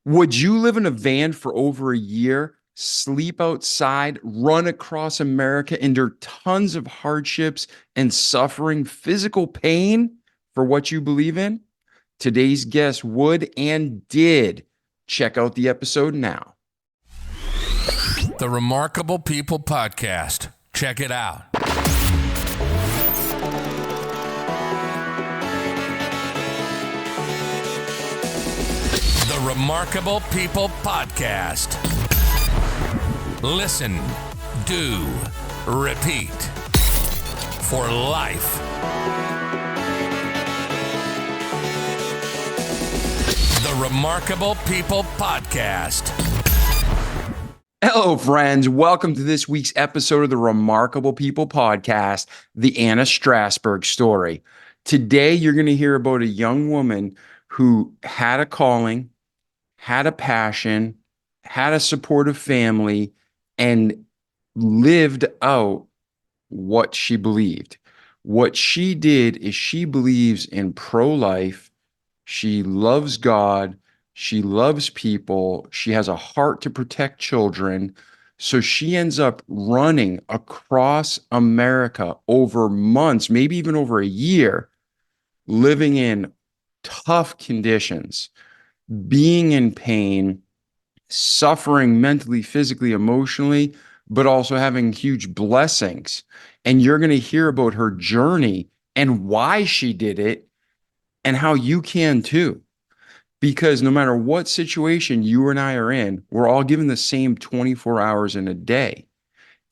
Would you live in a van for over a year, sleep outside, run across America, endure tons of hardships and suffering, physical pain for what you believe in? Today's guest would and did. Check out the episode now. The Remarkable People Podcast. Check it out. The Remarkable People Podcast. Listen, do, repeat. For life. The Remarkable People Podcast. Hello, friends. Welcome to this week's episode of the Remarkable People Podcast, the Anna Strasburg story. Today, you're going to hear about a young woman who had a calling, had a passion, had a supportive family, and lived out what she believed. What she did is she believes in pro-life. She loves God. She loves people. She has a heart to protect children. So she ends up running across America over months, maybe even over a year, living in tough conditions, being in pain, suffering mentally, physically, emotionally, but also having huge blessings. And you're going to hear about her journey and why she did it and how you can too. Because no matter what situation you and I are in, we're all given the same 24 hours in a day.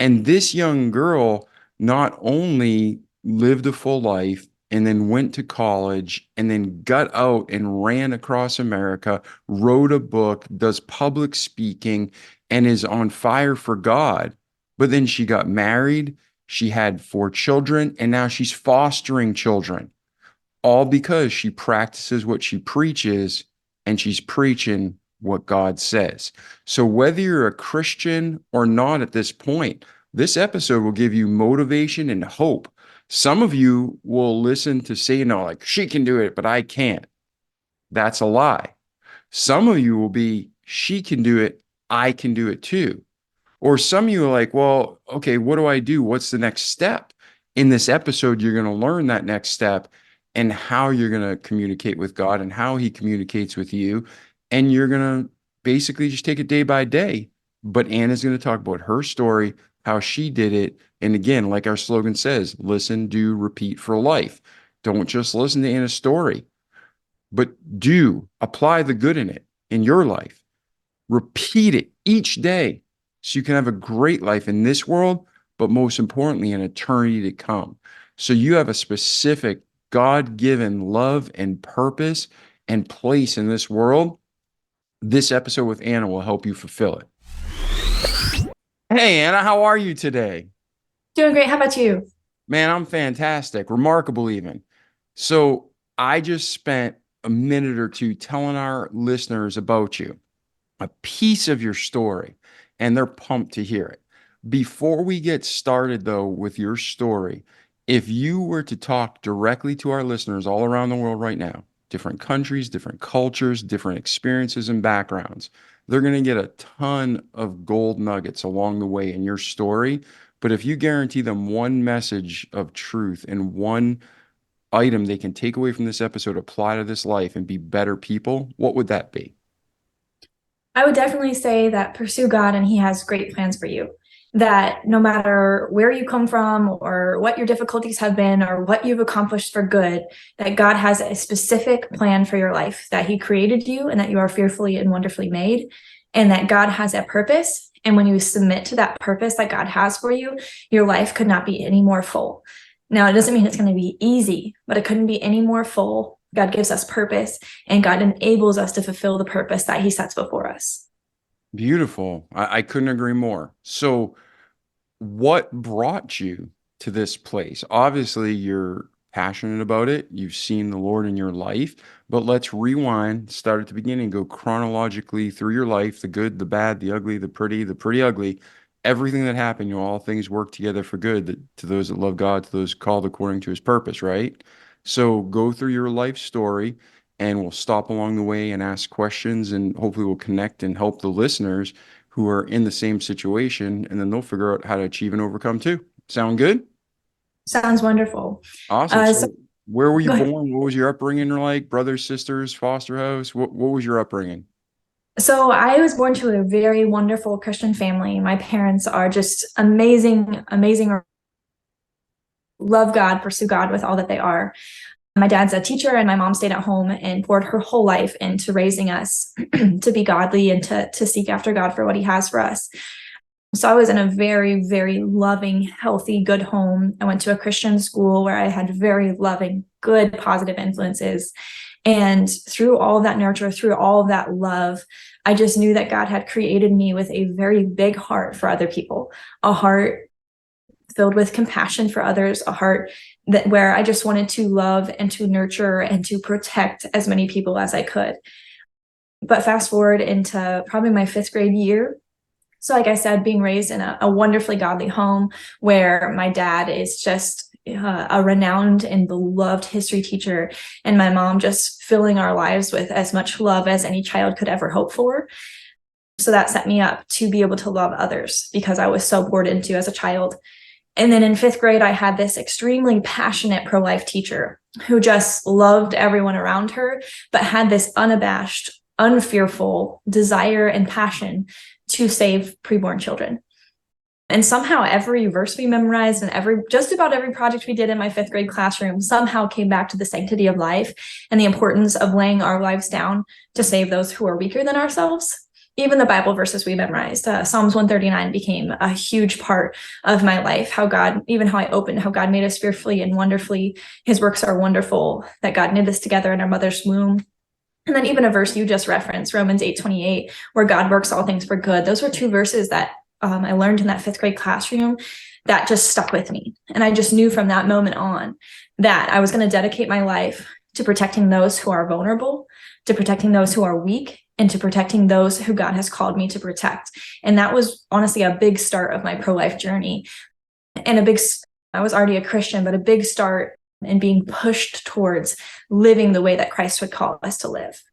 And this young girl not only lived a full life and then went to college and then got out and ran across America, wrote a book, does public speaking, and is on fire for God. But then she got married, she had 4 children, and now she's fostering children, all because she practices what she preaches and she's preaching what God says. So whether you're a Christian or not at this point, this episode will give you motivation and hope. Some of you will listen to say, no, like she can do it, but I can't. That's a lie. Some of you will be, she can do it, I can do it too. Or some of you are like, well, okay, what do I do? What's the next step? In this episode, you're going to learn that next step and how you're going to communicate with God and how he communicates with you. And you're going to basically just take it day by day. But Anna's going to talk about her story, how she did it. And again, like our slogan says, listen, do, repeat for life. Don't just listen to Anna's story, but do apply the good in it in your life. Repeat it each day so you can have a great life in this world, but most importantly, in eternity to come. So you have a specific God-given love and purpose and place in this world. This episode with Anna will help you fulfill it. Hey, Anna, how are you today? Doing great. How about you? Man, I'm fantastic. Remarkable even. So I just spent a minute or two telling our listeners about you, a piece of your story, and they're pumped to hear it. Before we get started, though, with your story, if you were to talk directly to our listeners all around the world right now, different countries, different cultures, different experiences and backgrounds, they're going to get a ton of gold nuggets along the way in your story. But if you guarantee them one message of truth and one item they can take away from this episode, apply to this life, and be better people, what would that be? I would definitely say that pursue God and he has great plans for you. That no matter where you come from or what your difficulties have been or what you've accomplished for good, that God has a specific plan for your life, that he created you and that you are fearfully and wonderfully made, and that God has a purpose. And when you submit to that purpose that God has for you, your life could not be any more full. Now, it doesn't mean it's going to be easy, but it couldn't be any more full. God gives us purpose and God enables us to fulfill the purpose that he sets before us. Beautiful. I couldn't agree more. So what brought you to this place? Obviously, you're passionate about it. You've seen the Lord in your life, but let's rewind, start at the beginning, go chronologically through your life, the good, the bad, the ugly, the pretty ugly, everything that happened, all things work together for good to those that love God, to those called according to his purpose, right? So go through your life story and we'll stop along the way and ask questions, and hopefully we'll connect and help the listeners who are in the same situation, and then they'll figure out how to achieve and overcome too. Sound good? Sounds wonderful. Awesome. So So where were you go ahead. born? What was your upbringing like? Brothers, sisters, foster house? What was your upbringing? So I was born to a very wonderful Christian family. My parents are just amazing, amazing, love God, pursue God with all that they are. My dad's a teacher, and my mom stayed at home and poured her whole life into raising us to be godly and to seek after God for what he has for us. So I was in a very, very loving, healthy, good home. I went to a Christian school where I had very loving, good, positive influences. And through all of that nurture, through all of that love, I just knew that God had created me with a very big heart for other people, a heart filled with compassion for others, a heart that where I just wanted to love and to nurture and to protect as many people as I could. But fast forward into probably my 5th grade year. So like I said, being raised in a wonderfully godly home where my dad is just a renowned and beloved history teacher, and my mom just filling our lives with as much love as any child could ever hope for. So that set me up to be able to love others because I was so poured into as a child. And then in 5th grade, I had this extremely passionate pro-life teacher who just loved everyone around her, but had this unabashed, unfearful desire and passion to save preborn children. And somehow every verse we memorized and just about every project we did in my 5th grade classroom somehow came back to the sanctity of life and the importance of laying our lives down to save those who are weaker than ourselves. Even the Bible verses we memorized, Psalms 139 became a huge part of my life. How God made us fearfully and wonderfully. His works are wonderful, that God knit us together in our mother's womb. And then even a verse you just referenced, Romans 8:28, where God works all things for good. Those were 2 verses that I learned in that 5th grade classroom that just stuck with me. And I just knew from that moment on that I was going to dedicate my life to protecting those who are vulnerable, to protecting those who are weak, and to protecting those who God has called me to protect. And that was honestly a big start of my pro-life journey. And I was already a Christian, but a big start in being pushed towards living the way that Christ would call us to live.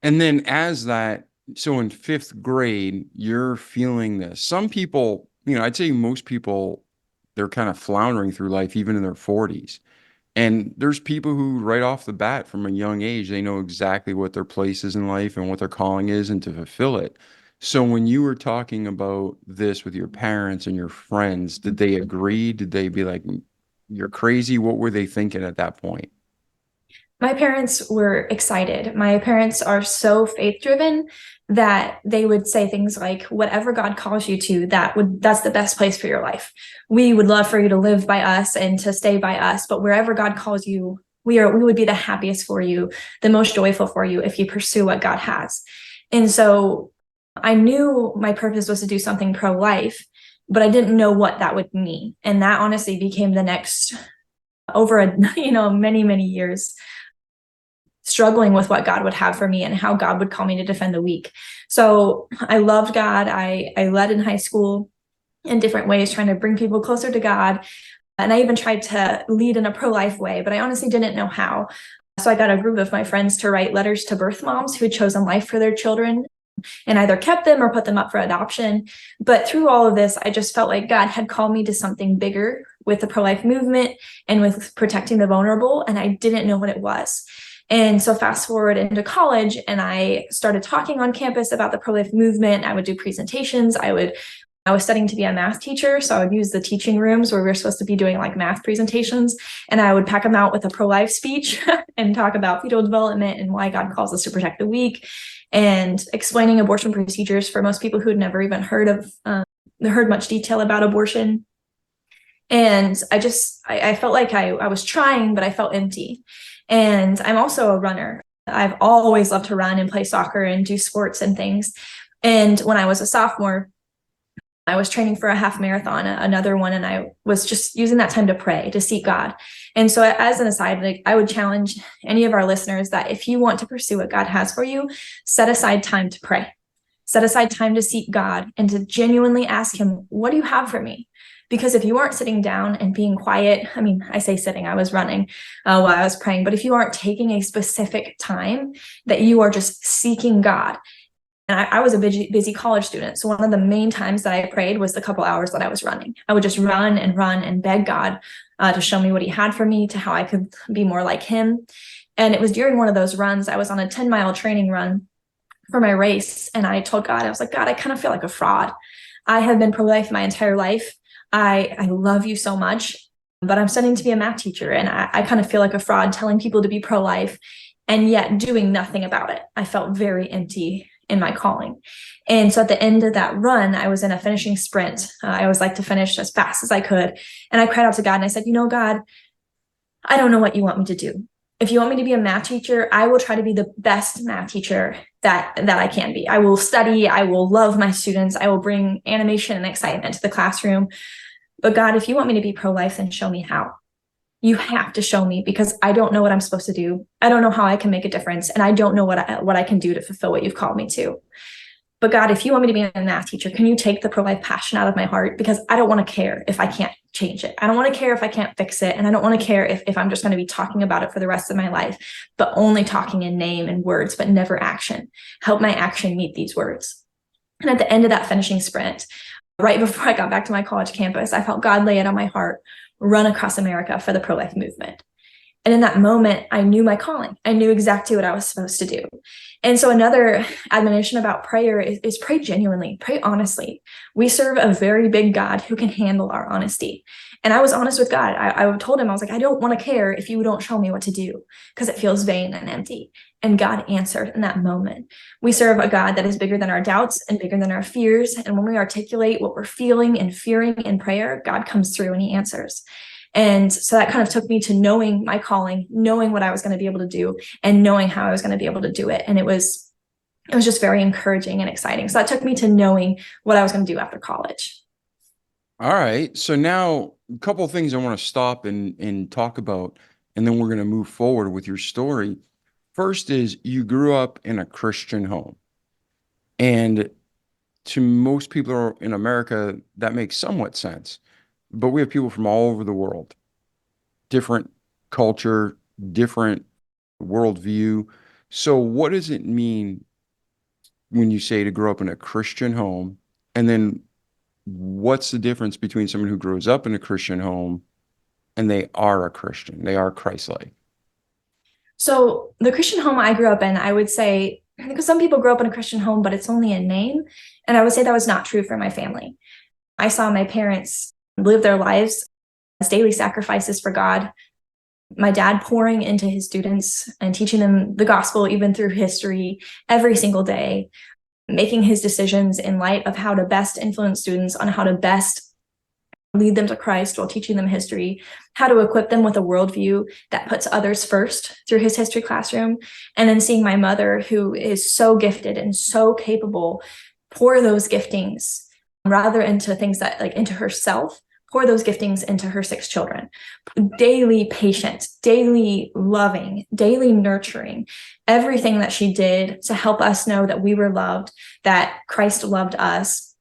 And then so in 5th grade, you're feeling this. Some people, I'd say most people, they're kind of floundering through life, even in their 40s. And there's people who right off the bat from a young age, they know exactly what their place is in life and what their calling is and to fulfill it. So when you were talking about this with your parents and your friends, did they agree? Did they be like, you're crazy? What were they thinking at that point? My parents were excited. My parents are so faith-driven that they would say things like, whatever God calls you to, that's the best place for your life. We would love for you to live by us and to stay by us, but wherever God calls you, we would be the happiest for you, the most joyful for you if you pursue what God has. And so I knew my purpose was to do something pro-life, but I didn't know what that would mean. And that honestly became the next many, many years struggling with what God would have for me and how God would call me to defend the weak. So I loved God. I led in high school in different ways, trying to bring people closer to God. And I even tried to lead in a pro-life way, but I honestly didn't know how. So I got a group of my friends to write letters to birth moms who had chosen life for their children and either kept them or put them up for adoption. But through all of this, I just felt like God had called me to something bigger with the pro-life movement and with protecting the vulnerable, and I didn't know what it was. And so fast forward into college, and I started talking on campus about the pro-life movement. I would do presentations. I was studying to be a math teacher, so I would use the teaching rooms where we were supposed to be doing like math presentations, and I would pack them out with a pro-life speech and talk about fetal development and why God calls us to protect the weak, and explaining abortion procedures for most people who had never even heard much detail about abortion. And I felt like I was trying, but I felt empty. And I'm also a runner. I've always loved to run and play soccer and do sports and things. And when I was a sophomore, I was training for a half marathon, another one, and I was just using that time to pray, to seek God. And so as an aside, like, I would challenge any of our listeners that if you want to pursue what God has for you, set aside time to pray. Set aside time to seek God and to genuinely ask him, what do you have for me? Because if you aren't sitting down and being quiet, I mean, I say sitting, I was running while I was praying, but if you aren't taking a specific time that you are just seeking God. And I was a busy college student. So one of the main times that I prayed was the couple hours that I was running. I would just run and beg God to show me what he had for me, to how I could be more like him. And it was during one of those runs, I was on a 10-mile training run for my race. And I told God, I was like, God, I kind of feel like a fraud. I have been pro-life my entire life. I love you so much, but I'm studying to be a math teacher. And I kind of feel like a fraud telling people to be pro-life and yet doing nothing about it. I felt very empty in my calling. And so at the end of that run, I was in a finishing sprint. I always like to finish as fast as I could. And I cried out to God and I said, God, I don't know what you want me to do. If you want me to be a math teacher, I will try to be the best math teacher that I can be. I will study. I will love my students. I will bring animation and excitement to the classroom. But God, if you want me to be pro-life, then show me how. You have to show me, because I don't know what I'm supposed to do. I don't know how I can make a difference. And I don't know what I can do to fulfill what you've called me to. But God, if you want me to be a math teacher, can you take the pro-life passion out of my heart? Because I don't want to care if I can't change it. I don't want to care if I can't fix it. And I don't want to care if I'm just going to be talking about it for the rest of my life, but only talking in name and words, but never action. Help my action meet these words. And at the end of that finishing sprint, right before I got back to my college campus, I felt God lay it on my heart, run across America for the pro-life movement. And in that moment, I knew my calling. I knew exactly what I was supposed to do. And so another admonition about prayer is pray genuinely, pray honestly. We serve a very big God who can handle our honesty. And I was honest with God. I told him, I was like, I don't want to care if you don't show me what to do, because it feels vain and empty. And God answered in that moment. We serve a God that is bigger than our doubts and bigger than our fears. And when we articulate what we're feeling and fearing in prayer, God comes through and he answers. And so that kind of took me to knowing my calling, knowing what I was going to be able to do, and knowing how I was going to be able to do it. And it was just very encouraging and exciting. So that took me to knowing what I was going to do after college. All right. So now a couple of things I want to stop and talk about, and then we're going to move forward with your story. First is you grew up in a Christian home. And to most people in America, that makes somewhat sense. But we have people from all over the world, different culture, different worldview. So what does it mean when you say to grow up in a Christian home? And then what's the difference between someone who grows up in a Christian home and they are a Christian, they are Christ-like? So the Christian home I grew up in, I would say, because some people grow up in a Christian home, but it's only a name. And I would say that was not true for my family. I saw my parents live their lives as daily sacrifices for God. My dad pouring into his students and teaching them the gospel, even through history, every single day, making his decisions in light of how to best influence students on how to best lead them to Christ while teaching them history, how to equip them with a worldview that puts others first through his history classroom. And then seeing my mother, who is so gifted and so capable, pour those giftings rather into things that, like, into herself, pour those giftings into her 6 children. Daily patient, daily loving, daily nurturing, everything that she did to help us know that we were loved, that Christ loved us,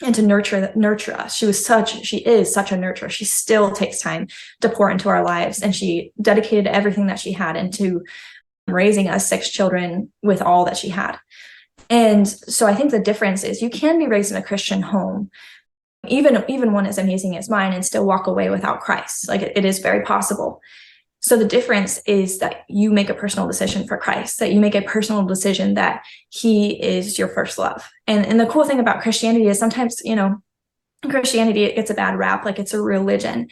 and to nurture us. She is such a nurturer. She still takes time to pour into our lives, and she dedicated everything that she had into raising us 6 children with all that she had. And so I think the difference is you can be raised in a Christian home, even one as amazing as mine, and still walk away without Christ. Like, it is very possible. So the difference is that you make a personal decision for Christ, that you make a personal decision that he is your first love. And the cool thing about Christianity is sometimes, Christianity, it gets a bad rap, like it's a religion.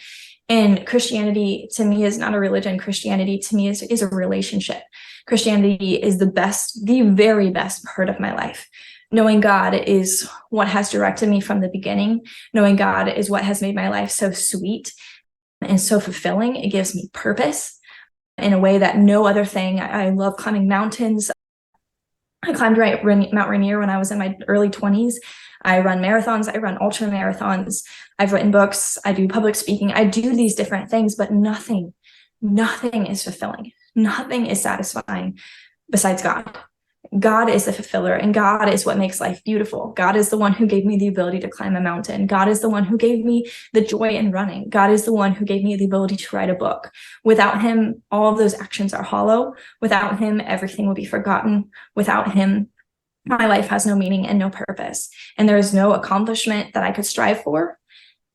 And Christianity to me is not a religion. Christianity to me is a relationship. Christianity is the very best part of my life. Knowing God is what has directed me from the beginning. Knowing God is what has made my life so sweet and so fulfilling. It gives me purpose in a way that no other thing. I love climbing mountains. I climbed Mount Rainier when I was in my early 20s. I run marathons. I run ultra marathons. I've written books. I do public speaking. I do these different things, but nothing is fulfilling. Nothing is satisfying besides God. God is the fulfiller, and God is what makes life beautiful. God is the one who gave me the ability to climb a mountain. God is the one who gave me the joy in running. God is the one who gave me the ability to write a book. Without him, all of those actions are hollow. Without him, everything will be forgotten. Without him, my life has no meaning and no purpose. And there is no accomplishment that I could strive for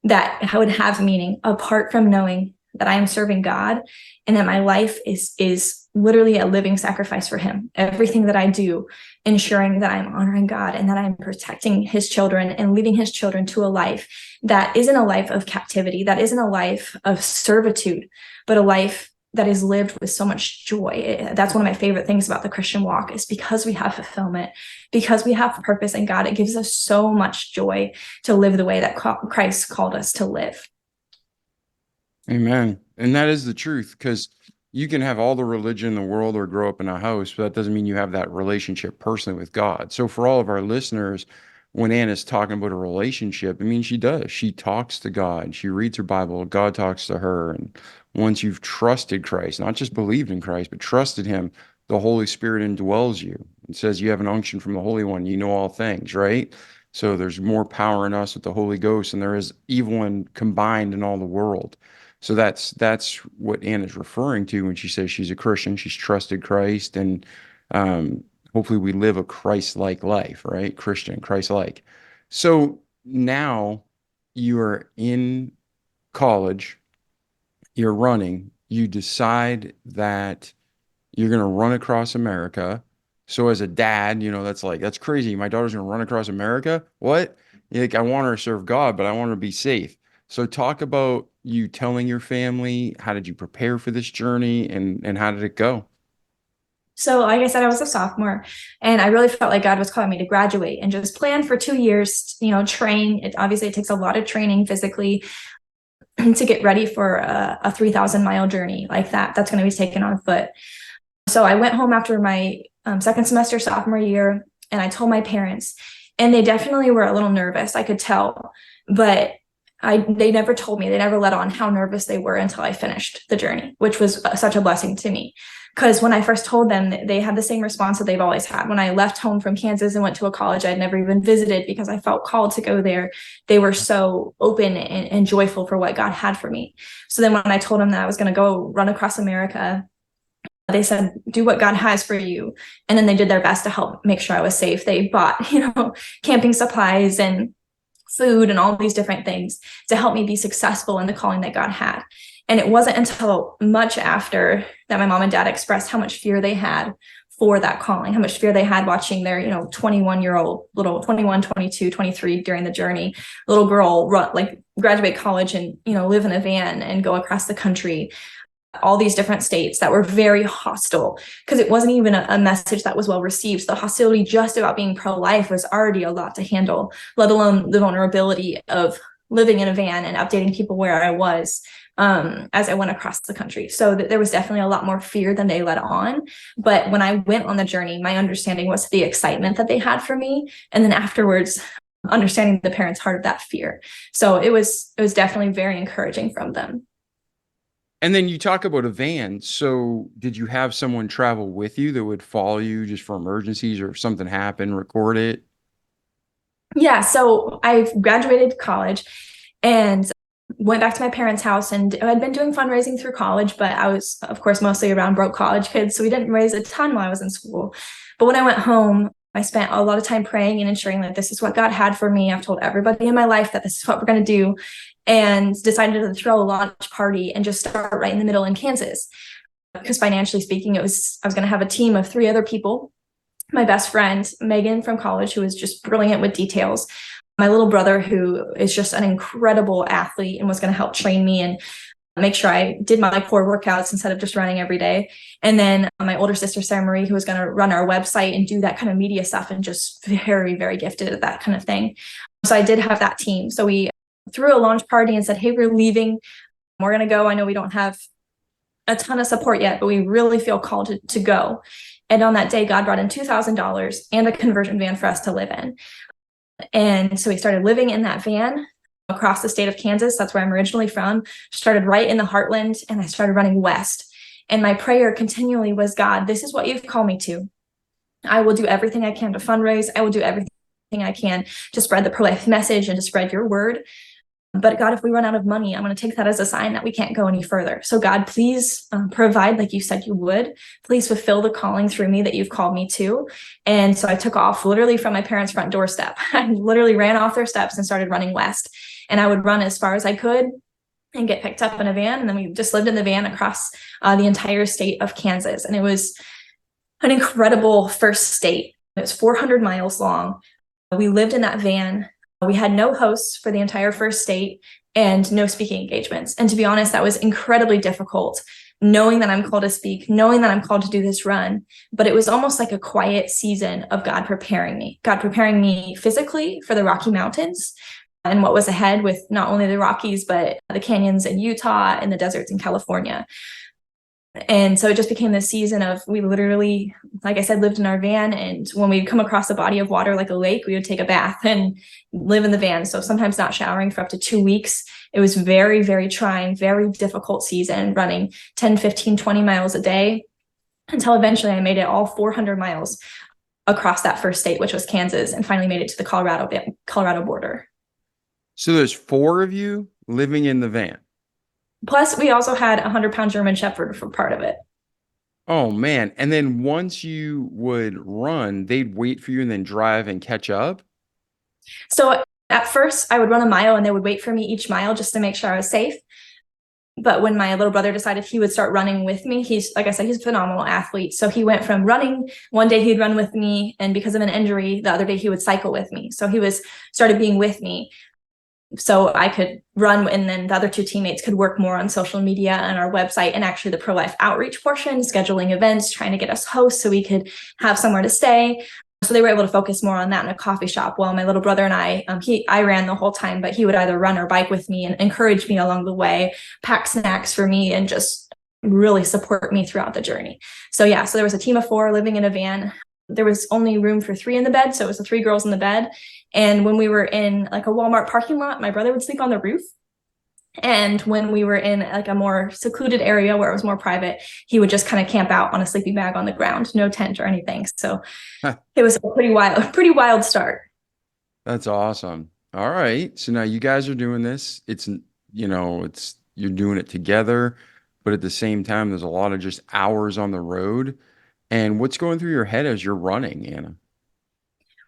that would have meaning apart from knowing that I am serving God and that my life is literally a living sacrifice for him. Everything that I do, ensuring that I'm honoring God and that I'm protecting his children and leading his children to a life that isn't a life of captivity, that isn't a life of servitude, but a life that is lived with so much joy. That's one of my favorite things about the Christian walk, is because we have fulfillment, because we have purpose in God, it gives us so much joy to live the way that Christ called us to live. Amen. And that is the truth, because you can have all the religion in the world or grow up in a house, but that doesn't mean you have that relationship personally with God. So for all of our listeners, when Anna's talking about a relationship, I mean, she does. She talks to God. She reads her Bible. God talks to her. And once you've trusted Christ, not just believed in Christ, but trusted him, the Holy Spirit indwells you. It says you have an unction from the Holy One. You know all things, right? So there's more power in us with the Holy Ghost than there is evil and combined in all the world. So that's what Anna's referring to when she says she's a Christian. She's trusted Christ, and hopefully we live a Christ-like life, right? Christian, Christ-like. So now you are in college, you're running, you decide that you're going to run across America. So as a dad, that's crazy. My daughter's going to run across America. What? Like, I want her to serve God, but I want her to be safe. So talk about you telling your family. How did you prepare for this journey, and how did it go? So like I said, I was a sophomore, and I really felt like God was calling me to graduate and just plan for 2 years, train. It takes a lot of training physically to get ready for a 3,000-mile journey like that. That's going to be taken on foot. So I went home after my second semester sophomore year, and I told my parents, and they definitely were a little nervous. I could tell, but they never told me, they never let on how nervous they were until I finished the journey, which was such a blessing to me. Because when I first told them, they had the same response that they've always had. When I left home from Kansas and went to a college I'd never even visited because I felt called to go there, they were so open and joyful for what God had for me. So then when I told them that I was going to go run across America, they said, do what God has for you. And then they did their best to help make sure I was safe. They bought, camping supplies and food and all these different things to help me be successful in the calling that God had. And it wasn't until much after that my mom and dad expressed how much fear they had for that calling, how much fear they had watching their, 21-year-old, little 21, 22, 23 during the journey, little girl graduate college and, live in a van and go across the country, all these different states that were very hostile, because it wasn't even a message that was well received. So the hostility just about being pro-life was already a lot to handle, let alone the vulnerability of living in a van and updating people where I was as I went across the country. So there was definitely a lot more fear than they let on. But when I went on the journey, my understanding was the excitement that they had for me. And then afterwards, understanding the parents' heart of that fear. So it was definitely very encouraging from them. And then you talk about a van. So did you have someone travel with you that would follow you just for emergencies, or if something happened, record it? Yeah. So I graduated college and went back to my parents' house, and I'd been doing fundraising through college, but I was, of course, mostly around broke college kids. So we didn't raise a ton while I was in school. But when I went home, I spent a lot of time praying and ensuring that this is what God had for me. I've told everybody in my life that this is what we're going to do, and decided to throw a launch party and just start right in the middle in Kansas. Because financially speaking, I was going to have a team of 3 other people. My best friend, Megan from college, who was just brilliant with details. My little brother, who is just an incredible athlete and was going to help train me and make sure I did my core workouts instead of just running every day. And then my older sister, Sarah Marie, who was going to run our website and do that kind of media stuff, and just very, very gifted at that kind of thing. So I did have that team. So we threw a launch party and said, hey, we're leaving. We're going to go. I know we don't have a ton of support yet, but we really feel called to go. And on that day, God brought in $2,000 and a conversion van for us to live in. And so we started living in that van across the state of Kansas. That's where I'm originally from. Started right in the heartland, and I started running west. And my prayer continually was, God, this is what you've called me to. I will do everything I can to fundraise. I will do everything I can to spread the pro-life message and to spread your word. But God, if we run out of money, I'm going to take that as a sign that we can't go any further. So God, please provide like you said you would. Please fulfill the calling through me that you've called me to. And so I took off literally from my parents' front doorstep. I literally ran off their steps and started running west. And I would run as far as I could and get picked up in a van. And then we just lived in the van across the entire state of Kansas. And it was an incredible first state. It was 400 miles long. We lived in that van. We had no hosts for the entire first state and no speaking engagements. And to be honest, that was incredibly difficult, knowing that I'm called to speak, knowing that I'm called to do this run. But it was almost like a quiet season of God preparing me physically for the Rocky Mountains and what was ahead with not only the Rockies, but the canyons in Utah and the deserts in California. And so it just became this season of, we literally, like I said, lived in our van. And when we'd come across a body of water like a lake, we would take a bath and live in the van. So sometimes not showering for up to 2 weeks. It was very, very trying, very difficult season, running 10, 15, 20 miles a day until eventually I made it all 400 miles across that first state, which was Kansas, and finally made it to the Colorado border. So there's 4 of you living in the van. Plus, we also had a 100-pound German Shepherd for part of it. Oh man. And then once you would run, they'd wait for you and then drive and catch up. So at first I would run a mile and they would wait for me each mile just to make sure I was safe. But when my little brother decided he would start running with me, he's, like I said, he's a phenomenal athlete. So he went from running, one day he'd run with me, and because of an injury, the other day he would cycle with me. So he started being with me. So I could run, and then the other 2 teammates could work more on social media and our website, and actually the pro-life outreach portion, scheduling events, trying to get us hosts so we could have somewhere to stay. So they were able to focus more on that in a coffee shop. While my little brother and I ran the whole time, but he would either run or bike with me and encourage me along the way, pack snacks for me, and just really support me throughout the journey. So yeah, so there was a team of 4 living in a van. There was only room for 3 in the bed. So it was the 3 girls in the bed. And when we were in like a Walmart parking lot, my brother would sleep on the roof. And when we were in like a more secluded area where it was more private, he would just kind of camp out on a sleeping bag on the ground, no tent or anything. So it was a pretty wild start. That's awesome. All right. So now you guys are doing this. It's, you're doing it together, but at the same time, there's a lot of just hours on the road. And what's going through your head as you're running, Anna?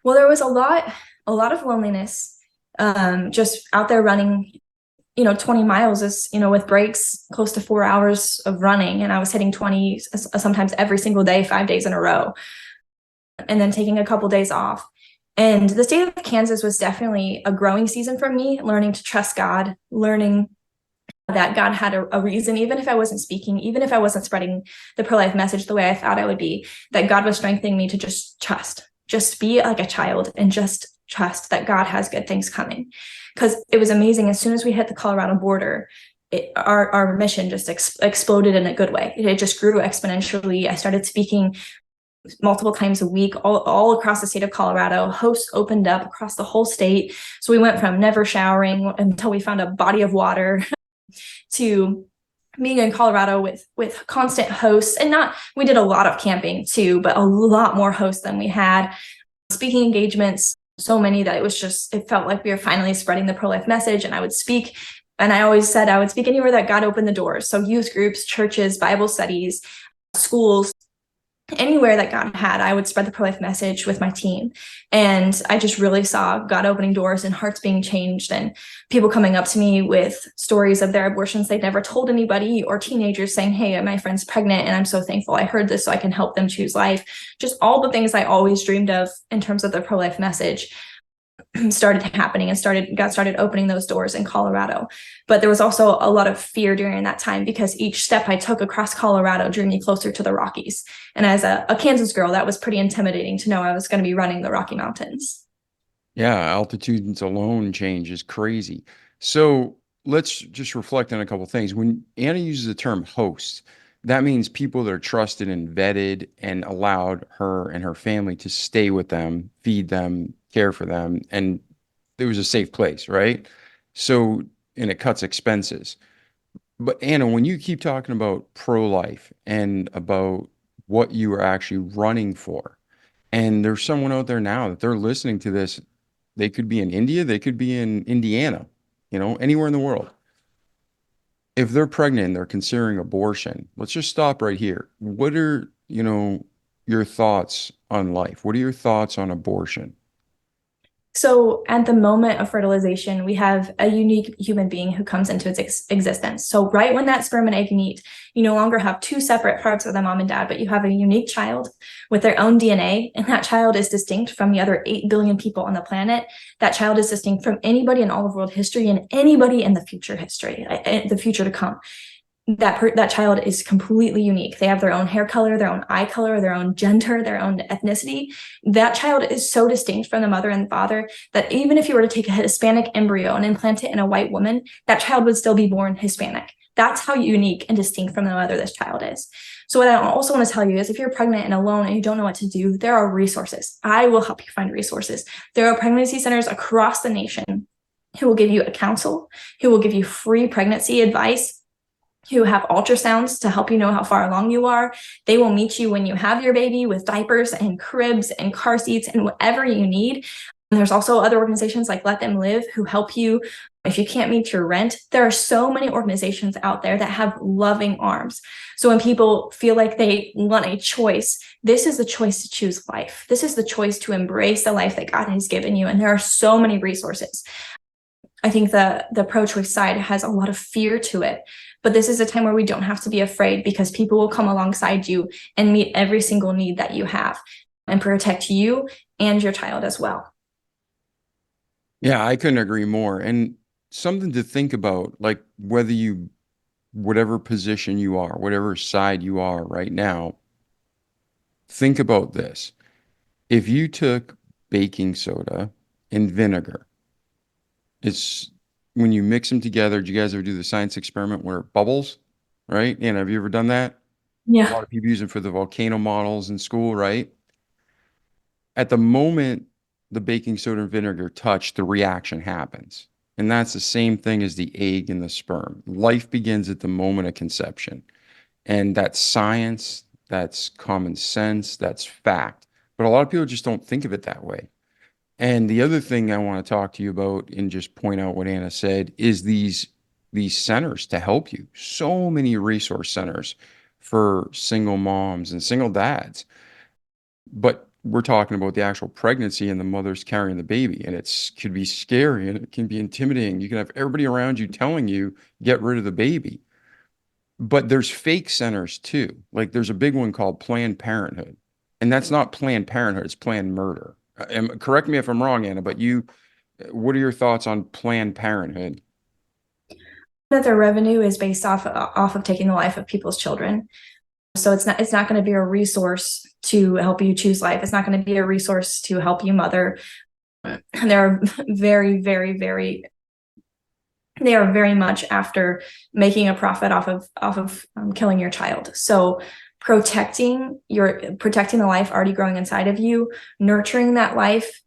Well, there was a lot of loneliness, just out there running. 20 miles is, with breaks, close to 4 hours of running. And I was hitting 20 sometimes every single day, 5 days in a row, and then taking a couple days off. And the state of Kansas was definitely a growing season for me, learning to trust God, learning that God had a reason, even if I wasn't speaking, even if I wasn't spreading the pro-life message the way I thought I would be, that God was strengthening me to just trust, just be like a child and just trust that God has good things coming. Because it was amazing. As soon as we hit the Colorado border, our mission just exploded in a good way. It just grew exponentially. I started speaking multiple times a week, all across the state of Colorado. Hosts opened up across the whole state. So we went from never showering until we found a body of water to being in Colorado with constant hosts. And we did a lot of camping too, but a lot more hosts than we had. Speaking engagements, so many that it felt like we were finally spreading the pro-life message. And I would speak, and I always said I would speak anywhere that God opened the doors. So youth groups, churches, Bible studies, schools, anywhere that God had, I would spread the pro-life message with my team. And I just really saw God opening doors and hearts being changed, and people coming up to me with stories of their abortions they'd never told anybody, or teenagers saying, hey, my friend's pregnant and I'm so thankful I heard this so I can help them choose life. Just all the things I always dreamed of in terms of the pro-life message started happening, and God started opening those doors in Colorado. But there was also a lot of fear during that time, because each step I took across Colorado drew me closer to the Rockies. And as a Kansas girl, that was pretty intimidating to know I was going to be running the Rocky Mountains. Yeah, altitudes alone change is crazy. So let's just reflect on a couple of things. When Anna uses the term host, that means people that are trusted and vetted and allowed her and her family to stay with them, feed them, care for them, and it was a safe place, right? So, and it cuts expenses. But Anna, when you keep talking about pro-life and about what you are actually running for, And there's someone out there now that they're listening to this. They could be in India, they could be in Indiana, anywhere in the world. If they're pregnant and they're considering abortion, let's just stop right here. What are, your thoughts on life? What are your thoughts on abortion? So at the moment of fertilization, we have a unique human being who comes into its existence. So right when that sperm and egg meet, you no longer have two separate parts of the mom and dad, but you have a unique child with their own DNA, and that child is distinct from the other 8 billion people on the planet. That child is distinct from anybody in all of world history and anybody in the future history, the future to come. That child is completely unique. They have their own hair color, their own eye color, their own gender, their own ethnicity. That child is so distinct from the mother and father that even if you were to take a Hispanic embryo and implant it in a white woman, that child would still be born Hispanic. That's how unique and distinct from the mother this child is. So what I also want to tell you is if you're pregnant and alone and you don't know what to do, there are resources. I will help you find resources. There are pregnancy centers across the nation who will give you a counsel, who will give you free pregnancy advice, who have ultrasounds to help you know how far along you are. They will meet you when you have your baby with diapers and cribs and car seats and whatever you need. And there's also other organizations like Let Them Live who help you if you can't meet your rent. There are so many organizations out there that have loving arms. So when people feel like they want a choice, this is the choice to choose life. This is the choice to embrace the life that God has given you. And there are so many resources. I think the pro-choice side has a lot of fear to it, but this is a time where we don't have to be afraid because people will come alongside you and meet every single need that you have and protect you and your child as well. Yeah, I couldn't agree more. And something to think about, like whatever position you are, whatever side you are right now, think about this. If you took baking soda and vinegar, it's when you mix them together. Do you guys ever do the science experiment where it bubbles, right? And have you ever done that? A Yeah. lot of people use it for the volcano models in school, right? At the moment the baking soda and vinegar touch, the reaction happens. And that's the same thing as the egg and the sperm. Life begins at the moment of conception. And that's science, that's common sense, that's fact. But a lot of people just don't think of it that way. And the other thing I want to talk to you about and just point out what Anna said is these centers to help you. So many resource centers for single moms and single dads. But we're talking about the actual pregnancy and the mother's carrying the baby, and could be scary and it can be intimidating. You can have everybody around you telling you get rid of the baby. But there's fake centers too. Like there's a big one called Planned Parenthood, and that's not Planned Parenthood, it's planned murder. Correct me if I'm wrong, Anna, but what are your thoughts on Planned Parenthood? That their revenue is based off of taking the life of people's children. So it's not going to be a resource to help you choose life. It's not going to be a resource to help you mother. And they're very, very, very, they are very much after making a profit off of killing your child. So protecting the life already growing inside of you, nurturing that life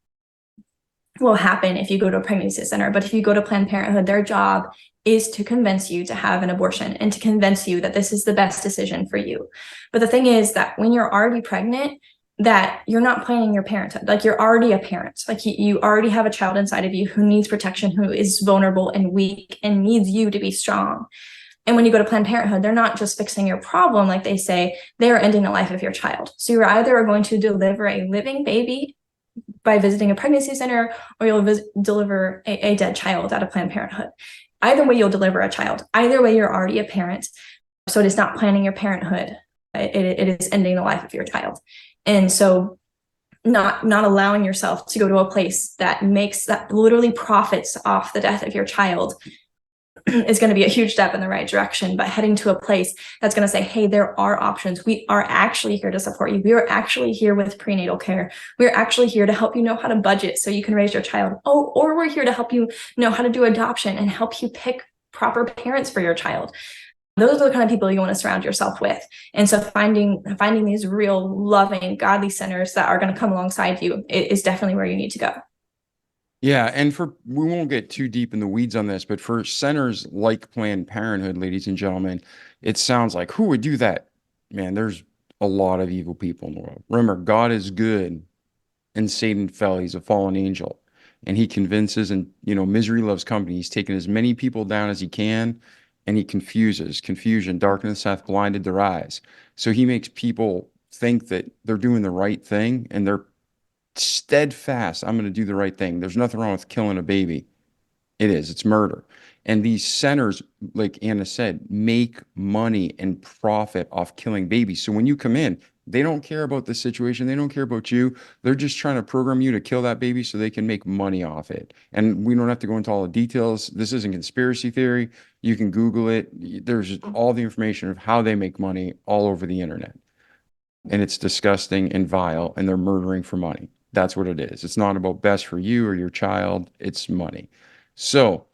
will happen if you go to a pregnancy center. But if you go to Planned Parenthood, their job is to convince you to have an abortion and to convince you that this is the best decision for you. But the thing is that when you're already pregnant, that you're not planning your parenthood. Like you're already a parent. Like you already have a child inside of you who needs protection, who is vulnerable and weak and needs you to be strong. And when you go to Planned Parenthood, they're not just fixing your problem, like they say, they are ending the life of your child. So you're either going to deliver a living baby by visiting a pregnancy center, or you'll deliver a dead child at a Planned Parenthood. Either way, you'll deliver a child. Either way, you're already a parent. So it is not planning your parenthood. It is ending the life of your child. And so not allowing yourself to go to a place that literally profits off the death of your child is going to be a huge step in the right direction. But heading to a place that's going to say, hey, there are options. We are actually here to support you. We are actually here with prenatal care. We're actually here to help you know how to budget so you can raise your child. Oh, or we're here to help you know how to do adoption and help you pick proper parents for your child. Those are the kind of people you want to surround yourself with. And so finding these real loving, godly centers that are going to come alongside you is definitely where you need to go. Yeah, and we won't get too deep in the weeds on this, but for centers like Planned Parenthood, ladies and gentlemen, it sounds like who would do that? Man, there's a lot of evil people in the world. Remember, God is good and Satan fell. He's a fallen angel. And he convinces, and misery loves company. He's taken as many people down as he can, and he confuses. Confusion, darkness hath blinded their eyes. So he makes people think that they're doing the right thing, and they're steadfast. I'm going to do the right thing. There's nothing wrong with killing a baby. It's murder. And these centers, like Anna said, make money and profit off killing babies. So when you come in, they don't care about the situation. They don't care about you. They're just trying to program you to kill that baby so they can make money off it. And we don't have to go into all the details. This isn't conspiracy theory. You can Google it. There's all the information of how they make money all over the internet. And it's disgusting and vile, and they're murdering for money. That's what it is. It's not about best for you or your child. It's money. So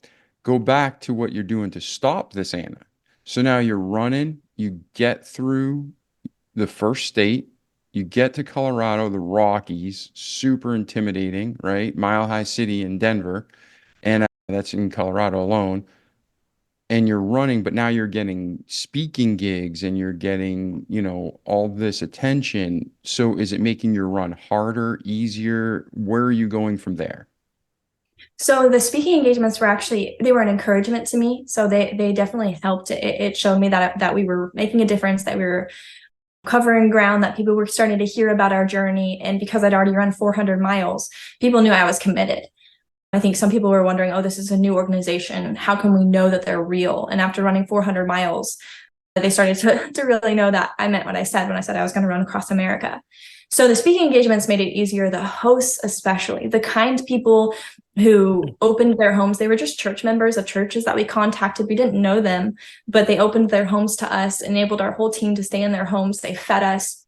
go back to what you're doing to stop this, Anna. So now you're running, you get through the first state, you get to Colorado, the Rockies, super intimidating, right? Mile High City in Denver, and that's in Colorado alone. And you're running, but now you're getting speaking gigs and you're getting, all this attention. So is it making your run harder, easier? Where are you going from there? So the speaking engagements they were an encouragement to me. So they definitely helped. It showed me that we were making a difference, that we were covering ground, that people were starting to hear about our journey. And because I'd already run 400 miles, people knew I was committed. I think some people were wondering, oh, this is a new organization. How can we know that they're real? And after running 400 miles, they started to really know that I meant what I said when I said I was going to run across America. So the speaking engagements made it easier. The hosts, especially, the kind people who opened their homes, they were just church members of churches that we contacted. We didn't know them, but they opened their homes to us, enabled our whole team to stay in their homes. They fed us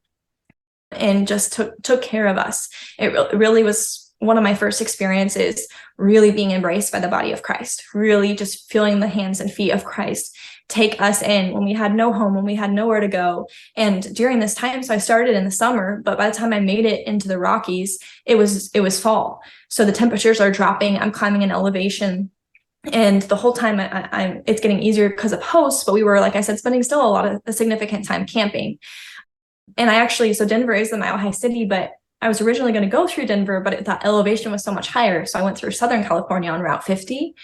and just took care of us. It really was one of my first experiences really being embraced by the body of Christ, really just feeling the hands and feet of Christ take us in when we had no home, when we had nowhere to go. And during this time, so I started in the summer, but by the time I made it into the Rockies, it was fall. So the temperatures are dropping. I'm climbing an elevation. And the whole time it's getting easier because of hosts, but we were, like I said, spending still a significant time camping. And so Denver is the Mile High City, but I was originally going to go through Denver, but that elevation was so much higher. So I went through Southern California on Route 50.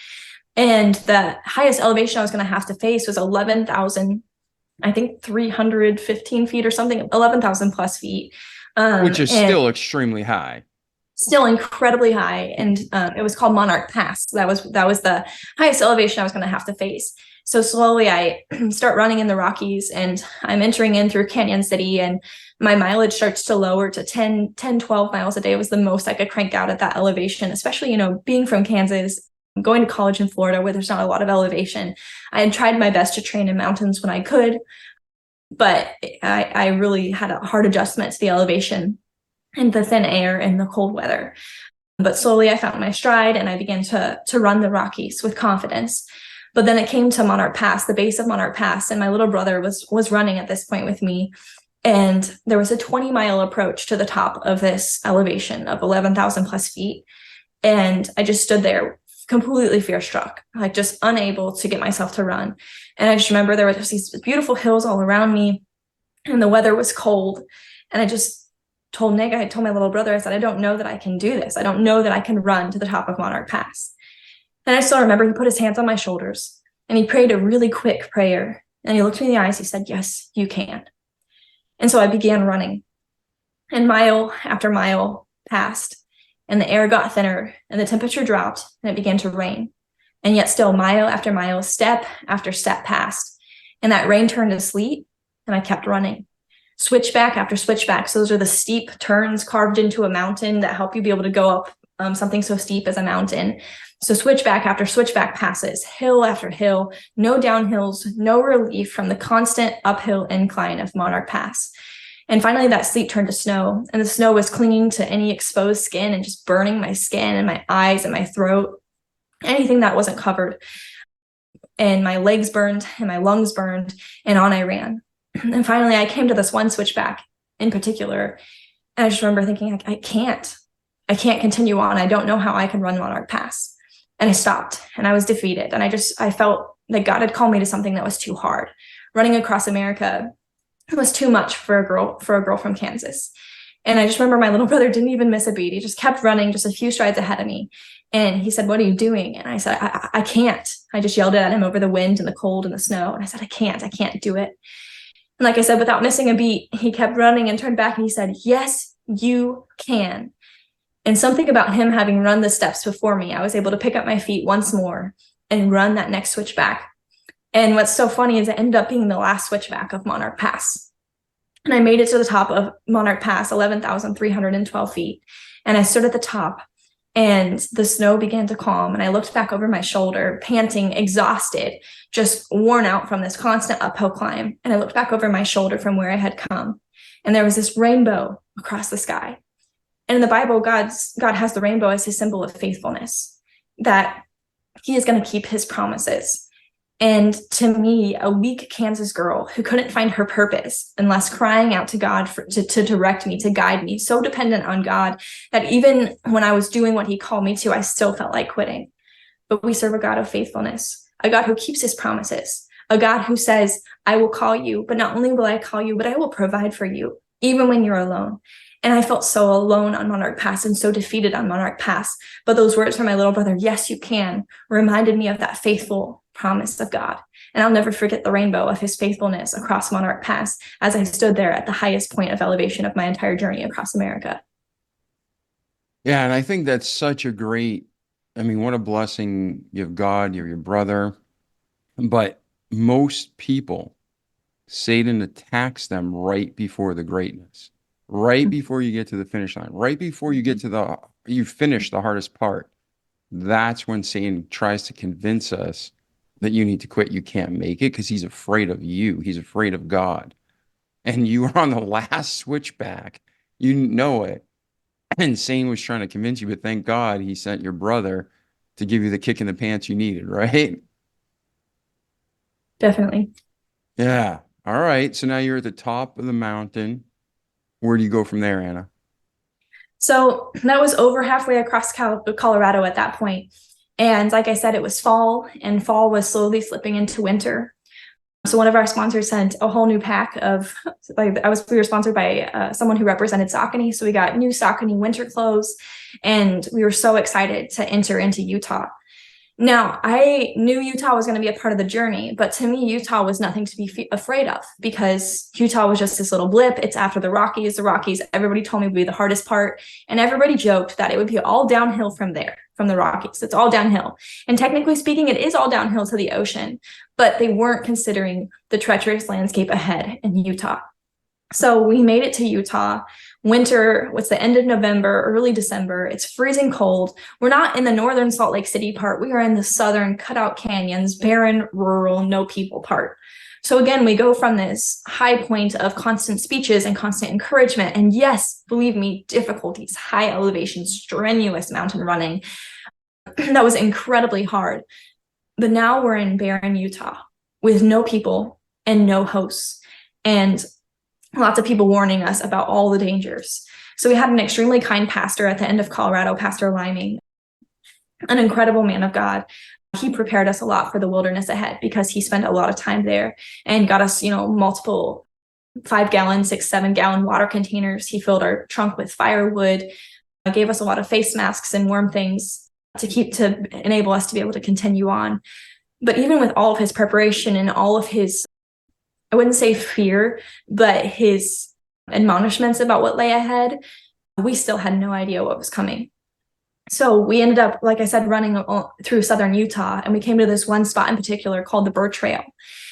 And the highest elevation I was going to have to face was 11,000, I think 315 feet or something, 11,000 plus feet. Which is still extremely high. Still incredibly high. And it was called Monarch Pass. That was the highest elevation I was going to have to face. So slowly I start running in the Rockies, and I'm entering in through Canyon City, and my mileage starts to lower to 10, 12 miles a day. It was the most I could crank out at that elevation, especially, being from Kansas, going to college in Florida where there's not a lot of elevation. I had tried my best to train in mountains when I could, but I really had a hard adjustment to the elevation and the thin air and the cold weather. But slowly I found my stride, and I began to run the Rockies with confidence. But then it came to Monarch Pass, the base of Monarch Pass, and my little brother was running at this point with me. And there was a 20-mile approach to the top of this elevation of 11,000 plus feet. And I just stood there completely fear-struck, like just unable to get myself to run. And I just remember there were just these beautiful hills all around me, and the weather was cold. And I just told Nick, I told my little brother, I said, I don't know that I can do this. I don't know that I can run to the top of Monarch Pass. And I still remember he put his hands on my shoulders and he prayed a really quick prayer. And he looked me in the eyes. He said, yes, you can. And so I began running, and mile after mile passed, and the air got thinner, and the temperature dropped, and it began to rain. And yet still mile after mile, step after step passed. And that rain turned to sleet, and I kept running. Switchback after switchback. So those are the steep turns carved into a mountain that help you be able to go up something so steep as a mountain. So switchback after switchback passes, hill after hill, no downhills, no relief from the constant uphill incline of Monarch Pass. And finally that sleet turned to snow, and the snow was clinging to any exposed skin and just burning my skin and my eyes and my throat, anything that wasn't covered. And my legs burned and my lungs burned, and on I ran. And finally I came to this one switchback in particular, and I just remember thinking, I can't continue on. I don't know how I can run Monarch Pass. And I stopped, and I was defeated. And I felt that God had called me to something that was too hard. Running across America was too much for a girl from Kansas. And I just remember my little brother didn't even miss a beat. He just kept running just a few strides ahead of me. And he said, "What are you doing?" And I said, I can't. I just yelled at him over the wind and the cold and the snow. And I said, I can't do it. And like I said, without missing a beat, he kept running and turned back and he said, "Yes, you can." And something about him having run the steps before me, I was able to pick up my feet once more and run that next switchback. And what's so funny is it ended up being the last switchback of Monarch Pass. And I made it to the top of Monarch Pass, 11,312 feet. And I stood at the top and the snow began to calm. And I looked back over my shoulder, panting, exhausted, just worn out from this constant uphill climb. And I looked back over my shoulder from where I had come. And there was this rainbow across the sky. And in the Bible, God has the rainbow as his symbol of faithfulness, that he is going to keep his promises. And to me, a weak Kansas girl who couldn't find her purpose unless crying out to God to direct me, to guide me, so dependent on God that even when I was doing what he called me to, I still felt like quitting. But we serve a God of faithfulness, a God who keeps his promises, a God who says, "I will call you, but not only will I call you, but I will provide for you, even when you're alone." And I felt so alone on Monarch Pass and so defeated on Monarch Pass. But those words from my little brother, "Yes, you can," reminded me of that faithful promise of God. And I'll never forget the rainbow of his faithfulness across Monarch Pass as I stood there at the highest point of elevation of my entire journey across America. Yeah, and I think that's such a great, I mean, what a blessing. You have God, you have your brother. But most people, Satan attacks them right before the greatness, right before you get to the finish line, right before you get to you finish the hardest part. That's when Satan tries to convince us that you need to quit, you can't make it, because he's afraid of you. He's afraid of God. And you are on the last switchback. You know it. And Satan was trying to convince you, but thank God he sent your brother to give you the kick in the pants you needed, right? Definitely. Yeah. All right. So now you're at the top of the mountain. Where do you go from there, Anna? So that was over halfway across Colorado at that point. And like I said, it was fall, and fall was slowly slipping into winter. So one of our sponsors sent a whole new pack of, we were sponsored by someone who represented Saucony. So we got new Saucony winter clothes, and we were so excited to enter into Utah. Now, I knew Utah was going to be a part of the journey, but to me, Utah was nothing to be afraid of, because Utah was just this little blip. It's after the Rockies. The Rockies, everybody told me, would be the hardest part. And everybody joked that it would be all downhill from there, from the Rockies. It's all downhill. And technically speaking, it is all downhill to the ocean, but they weren't considering the treacherous landscape ahead in Utah. So we made it to Utah. Winter, it's the end of November, early December. It's freezing cold. We're not in the northern Salt Lake City part. We are in the southern cutout canyons, barren, rural, no people part. So again, we go from this high point of constant speeches and constant encouragement. And yes, believe me, difficulties, high elevation, strenuous mountain running. That was incredibly hard. But now we're in barren Utah with no people and no hosts. And lots of people warning us about all the dangers. So we had an extremely kind pastor at the end of Colorado, Pastor Liming, an incredible man of God. He prepared us a lot for the wilderness ahead, because he spent a lot of time there and got us, multiple 5-gallon, 6, 7-gallon water containers. He filled our trunk with firewood, gave us a lot of face masks and warm things to enable us to be able to continue on. But even with all of his preparation and all of his, I wouldn't say fear, but his admonishments about what lay ahead, we still had no idea what was coming. So we ended up, like I said, running through southern Utah, and we came to this one spot in particular called the Burr Trail.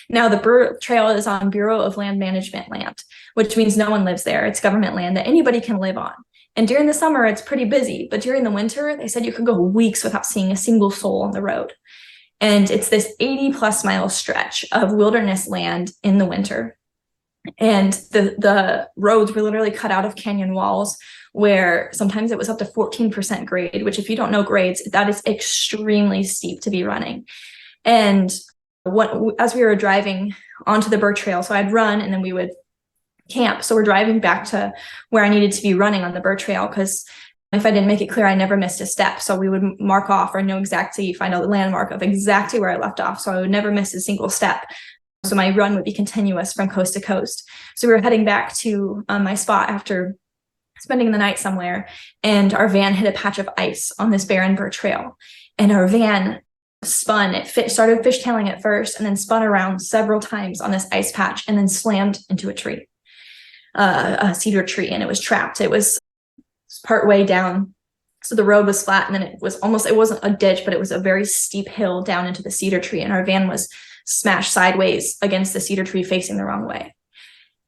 Now, the Burr Trail is on Bureau of Land Management land, which means no one lives there. It's government land that anybody can live on. And during the summer, it's pretty busy, but during the winter, they said you could go weeks without seeing a single soul on the road. And it's this 80+ mile stretch of wilderness land in the winter. And the roads were literally cut out of canyon walls, where sometimes it was up to 14% grade, which, if you don't know grades, that is extremely steep to be running. And as we were driving onto the Burr Trail, so I'd run and then we would camp. So we're driving back to where I needed to be running on the Burr Trail, because if I didn't make it clear, I never missed a step. So we would mark off or know exactly, find a landmark of exactly where I left off. So I would never miss a single step. So my run would be continuous from coast to coast. So we were heading back to my spot after spending the night somewhere, and our van hit a patch of ice on this barren burr trail, and our van spun. It started fishtailing at first and then spun around several times on this ice patch and then slammed into a tree, a cedar tree, and it was trapped. It was part way down. So the road was flat, and then it wasn't a ditch, but it was a very steep hill down into the cedar tree, and our van was smashed sideways against the cedar tree facing the wrong way.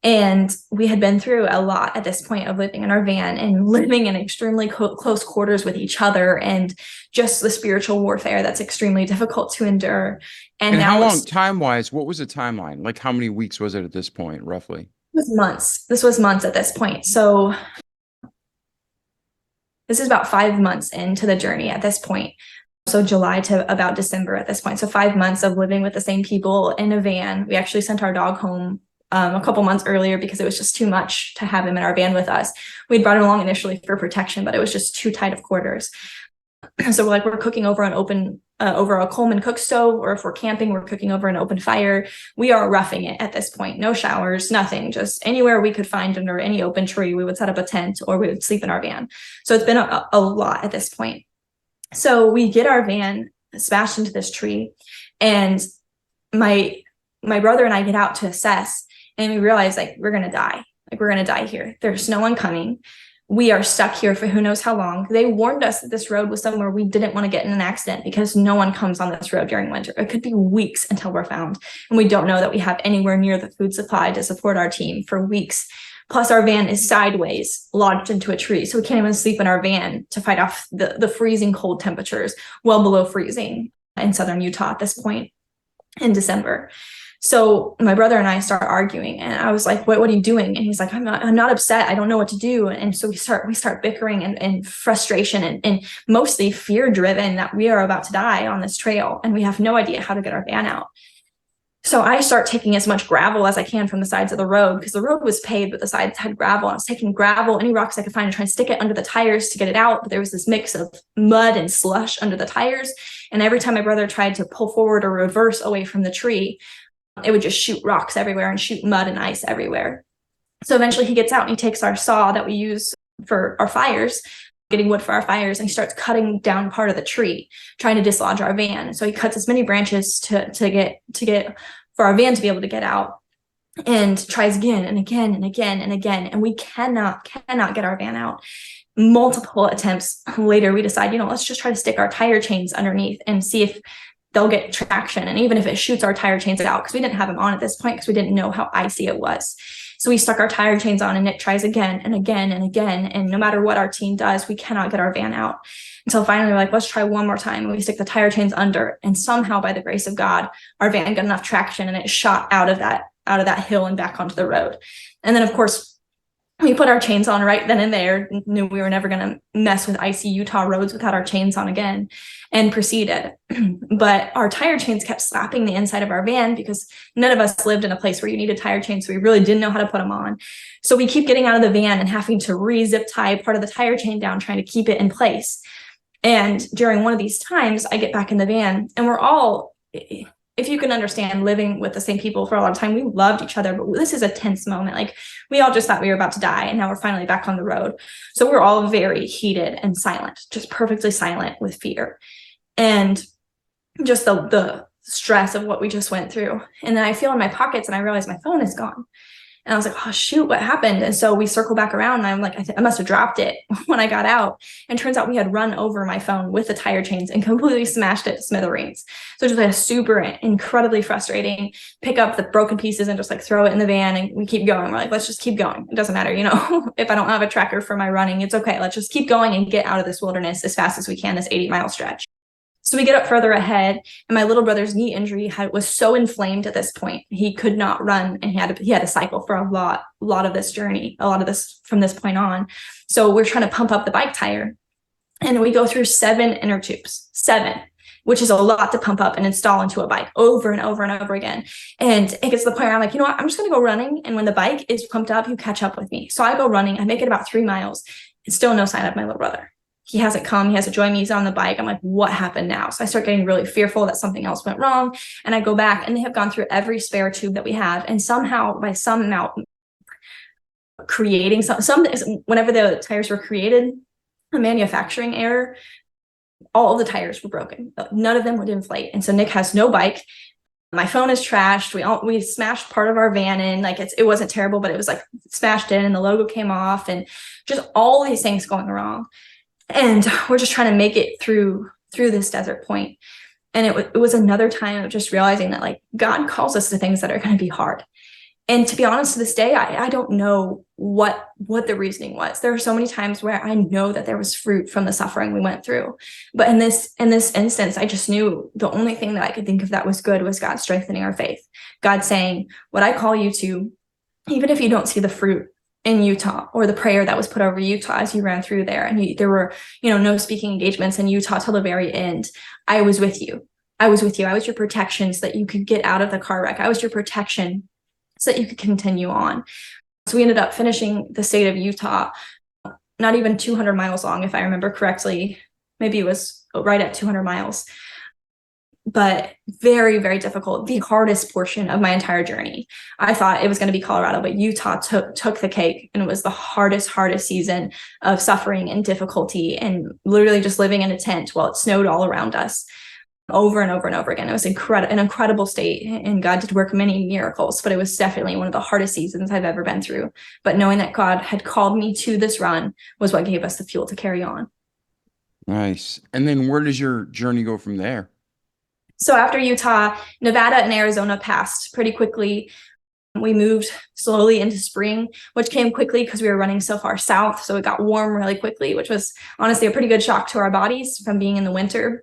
And we had been through a lot at this point of living in our van and living in extremely close quarters with each other, and just the spiritual warfare that's extremely difficult to endure. And now, how long, time-wise, what was the timeline? Like, how many weeks was it at this point, roughly? It was months. This was months at this point. So this is about 5 months into the journey at this point. So July to about December at this point. So 5 months of living with the same people in a van. We actually sent our dog home a couple months earlier because it was just too much to have him in our van with us. We'd brought him along initially for protection, but it was just too tight of quarters. So we're cooking over an open, over a Coleman cook stove, or if we're camping, we're cooking over an open fire. We are roughing it at this point. No showers, nothing, just anywhere we could find under any open tree, we would set up a tent or we would sleep in our van. So it's been a lot at this point. So we get our van smashed into this tree, and my brother and I get out to assess, and we realize, like, we're going to die. Like, we're going to die here. There's no one coming. We are stuck here for who knows how long. They warned us that this road was somewhere we didn't want to get in an accident because no one comes on this road during winter. It could be weeks until we're found. And we don't know that we have anywhere near the food supply to support our team for weeks. Plus, our van is sideways, lodged into a tree. So we can't even sleep in our van to fight off the freezing cold temperatures, well below freezing in southern Utah at this point in December. So my brother and I start arguing, and I was like, what are you doing? And he's like, I'm not upset. I don't know what to do. And so we start bickering and frustration and mostly fear driven that we are about to die on this trail and we have no idea how to get our van out. So I start taking as much gravel as I can from the sides of the road, because the road was paved, but the sides had gravel. I was taking gravel, any rocks I could find, and trying to stick it under the tires to get it out. But there was this mix of mud and slush under the tires. And every time my brother tried to pull forward or reverse away from the tree, it would just shoot rocks everywhere and shoot mud and ice everywhere. So eventually he gets out and he takes our saw that we use for our fires, getting wood for our fires, and he starts cutting down part of the tree, trying to dislodge our van. So he cuts as many branches to get for our van to be able to get out, and tries again and again and again and again. And we cannot get our van out. Multiple attempts later, we decide, let's just try to stick our tire chains underneath and see if they'll get traction. And even if it shoots our tire chains out, because we didn't have them on at this point because we didn't know how icy it was. So we stuck our tire chains on, and Nick tries again and again and again. And no matter what our team does, we cannot get our van out. Until finally we're like, let's try one more time. And we stick the tire chains under, and somehow by the grace of God, our van got enough traction and it shot out of that hill and back onto the road. And then of course, we put our chains on right then and there, knew we were never going to mess with icy Utah roads without our chains on again, and proceeded. But our tire chains kept slapping the inside of our van because none of us lived in a place where you needed tire chains. So we really didn't know how to put them on. So we keep getting out of the van and having to re-zip tie part of the tire chain down, trying to keep it in place. And during one of these times, I get back in the van, and we're all, if you can understand, living with the same people for a long time, we loved each other, but this is a tense moment. Like, we all just thought we were about to die, and now we're finally back on the road. So we're all very heated and silent, just perfectly silent with fear and just the stress of what we just went through. And then I feel in my pockets and I realize my phone is gone. And I was like, oh, shoot, what happened? And so we circle back around, and I'm like, I must have dropped it when I got out. And turns out we had run over my phone with the tire chains and completely smashed it to smithereens. So just like a super incredibly frustrating, pick up the broken pieces and just like throw it in the van, and we keep going. We're like, let's just keep going. It doesn't matter. If I don't have a tracker for my running, it's okay. Let's just keep going and get out of this wilderness as fast as we can, this 80-mile stretch. So we get up further ahead, and my little brother's knee injury was so inflamed at this point, he could not run, and he had to cycle for a lot of this journey, a lot of this from this point on. So we're trying to pump up the bike tire, and we go through 7 inner tubes, 7, which is a lot to pump up and install into a bike over and over and over again. And it gets to the point where I'm like, you know what, I'm just going to go running, and when the bike is pumped up, you catch up with me. So I go running, I make it about 3 miles. It's still no sign of my little brother. He hasn't come. He hasn't joined me. He's on the bike. I'm like, what happened now? So I start getting really fearful that something else went wrong. And I go back, and they have gone through every spare tube that we have. And somehow, by some creating some whenever the tires were created, a manufacturing error, all of the tires were broken. None of them would inflate. And so Nick has no bike. My phone is trashed. We smashed part of our van in. Like it wasn't terrible, but it was like smashed in and the logo came off and just all these things going wrong. And we're just trying to make it through this desert point. And it was another time of just realizing that like God calls us to things that are going to be hard. And to be honest, to this day, I don't know what the reasoning was. There are so many times where I know that there was fruit from the suffering we went through. But in this instance, I just knew the only thing that I could think of that was good was God strengthening our faith. God saying, what I call you to, even if you don't see the fruit in Utah or the prayer that was put over Utah as you ran through there, and there were, no speaking engagements in Utah till the very end, I was with you. I was with you. I was your protection so that you could get out of the car wreck. I was your protection so that you could continue on. So we ended up finishing the state of Utah, not even 200 miles long, if I remember correctly. Maybe it was right at 200 miles, but very, very difficult. The hardest portion of my entire journey. I thought it was going to be Colorado, but Utah took the cake, and it was the hardest season of suffering and difficulty and literally just living in a tent while it snowed all around us. Over and over and over again. It was an incredible state, and God did work many miracles, but it was definitely one of the hardest seasons I've ever been through. But knowing that God had called me to this run was what gave us the fuel to carry on. Nice. And then where does your journey go from there? So after Utah, Nevada and Arizona passed pretty quickly. We moved slowly into spring, which came quickly because we were running so far south. So it got warm really quickly, which was honestly a pretty good shock to our bodies from being in the winter.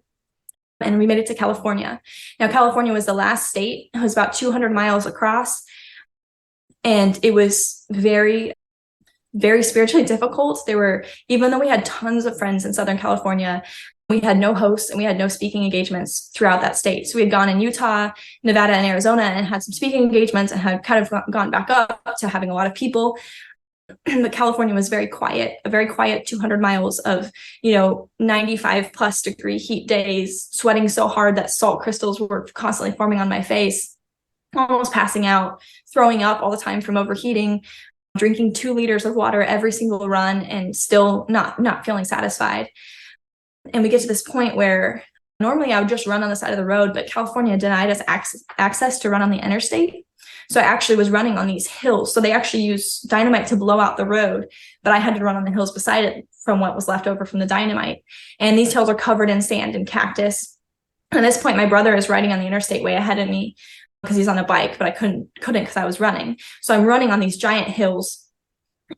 And we made it to California. Now, California was the last state. It was about 200 miles across. And it was very, very spiritually difficult. Even though we had tons of friends in Southern California, we had no hosts and we had no speaking engagements throughout that state. So we had gone in Utah, Nevada, and Arizona and had some speaking engagements and had kind of gone back up to having a lot of people. But California was very quiet, a very quiet 200 miles of, 95 plus degree heat days, sweating so hard that salt crystals were constantly forming on my face, almost passing out, throwing up all the time from overheating, drinking 2 liters of water every single run and still not feeling satisfied. And we get to this point where normally I would just run on the side of the road, but California denied us access to run on the interstate. So I actually was running on these hills. So they actually used dynamite to blow out the road, but I had to run on the hills beside it from what was left over from the dynamite. And these hills are covered in sand and cactus. At this point, my brother is riding on the interstate way ahead of me because he's on a bike, but I couldn't because I was running. So I'm running on these giant hills.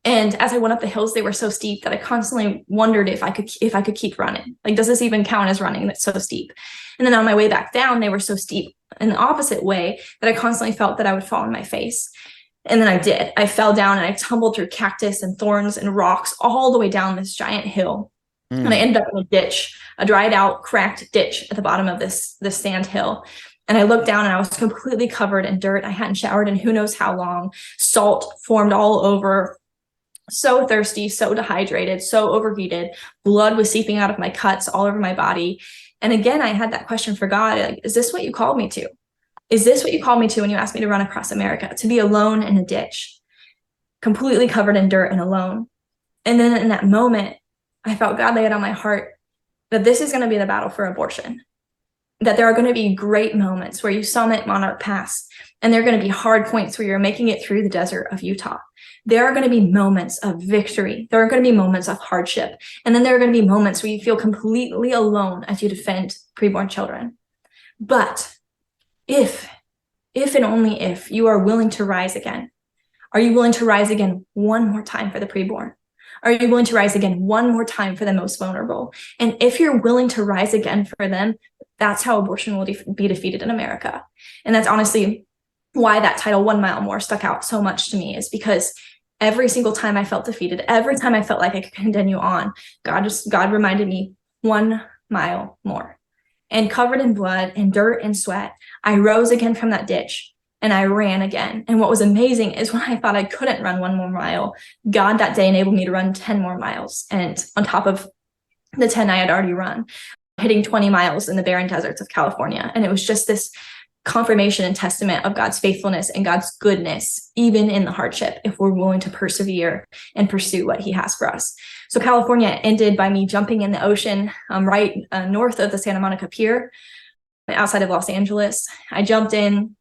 And as I went up the hills, they were so steep that I constantly wondered if I could keep running. Like, does this even count as running? That's so steep. And then on my way back down, they were so steep in the opposite way that I constantly felt that I would fall on my face. And then I did. I fell down and I tumbled through cactus and thorns and rocks all the way down this giant hill. And I ended up in a ditch, a dried out, cracked ditch at the bottom of this sand hill. And I looked down and I was completely covered in dirt. I hadn't showered in who knows how long. Salt formed all over. So thirsty, so dehydrated, so overheated. Blood was seeping out of my cuts all over my body. And again, I had that question for God, like, is this what you called me to? Is this what you called me to when you asked me to run across America, to be alone in a ditch, completely covered in dirt and alone? And then in that moment, I felt God lay it on my heart that this is going to be the battle for abortion, that there are going to be great moments where you summit Monarch Pass, and there are going to be hard points where you're making it through the desert of Utah. There are going to be moments of victory. There are going to be moments of hardship. And then there are going to be moments where you feel completely alone as you defend preborn children. But if and only if you are willing to rise again, are you willing to rise again one more time for the preborn? Are you willing to rise again one more time for the most vulnerable? And if you're willing to rise again for them, that's how abortion will be defeated in America. And that's honestly why that title, 1 Mile More, stuck out so much to me, is because every single time I felt defeated, every time I felt like I could continue on, God reminded me 1 mile more. And covered in blood and dirt and sweat, I rose again from that ditch and I ran again. And what was amazing is when I thought I couldn't run 1 more mile, God that day enabled me to run 10 more miles. And on top of the 10 I had already run, hitting 20 miles in the barren deserts of California. And it was just this confirmation and testament of God's faithfulness and God's goodness, even in the hardship, if we're willing to persevere and pursue what he has for us. So California ended by me jumping in the ocean right north of the Santa Monica Pier, outside of Los Angeles. I jumped in,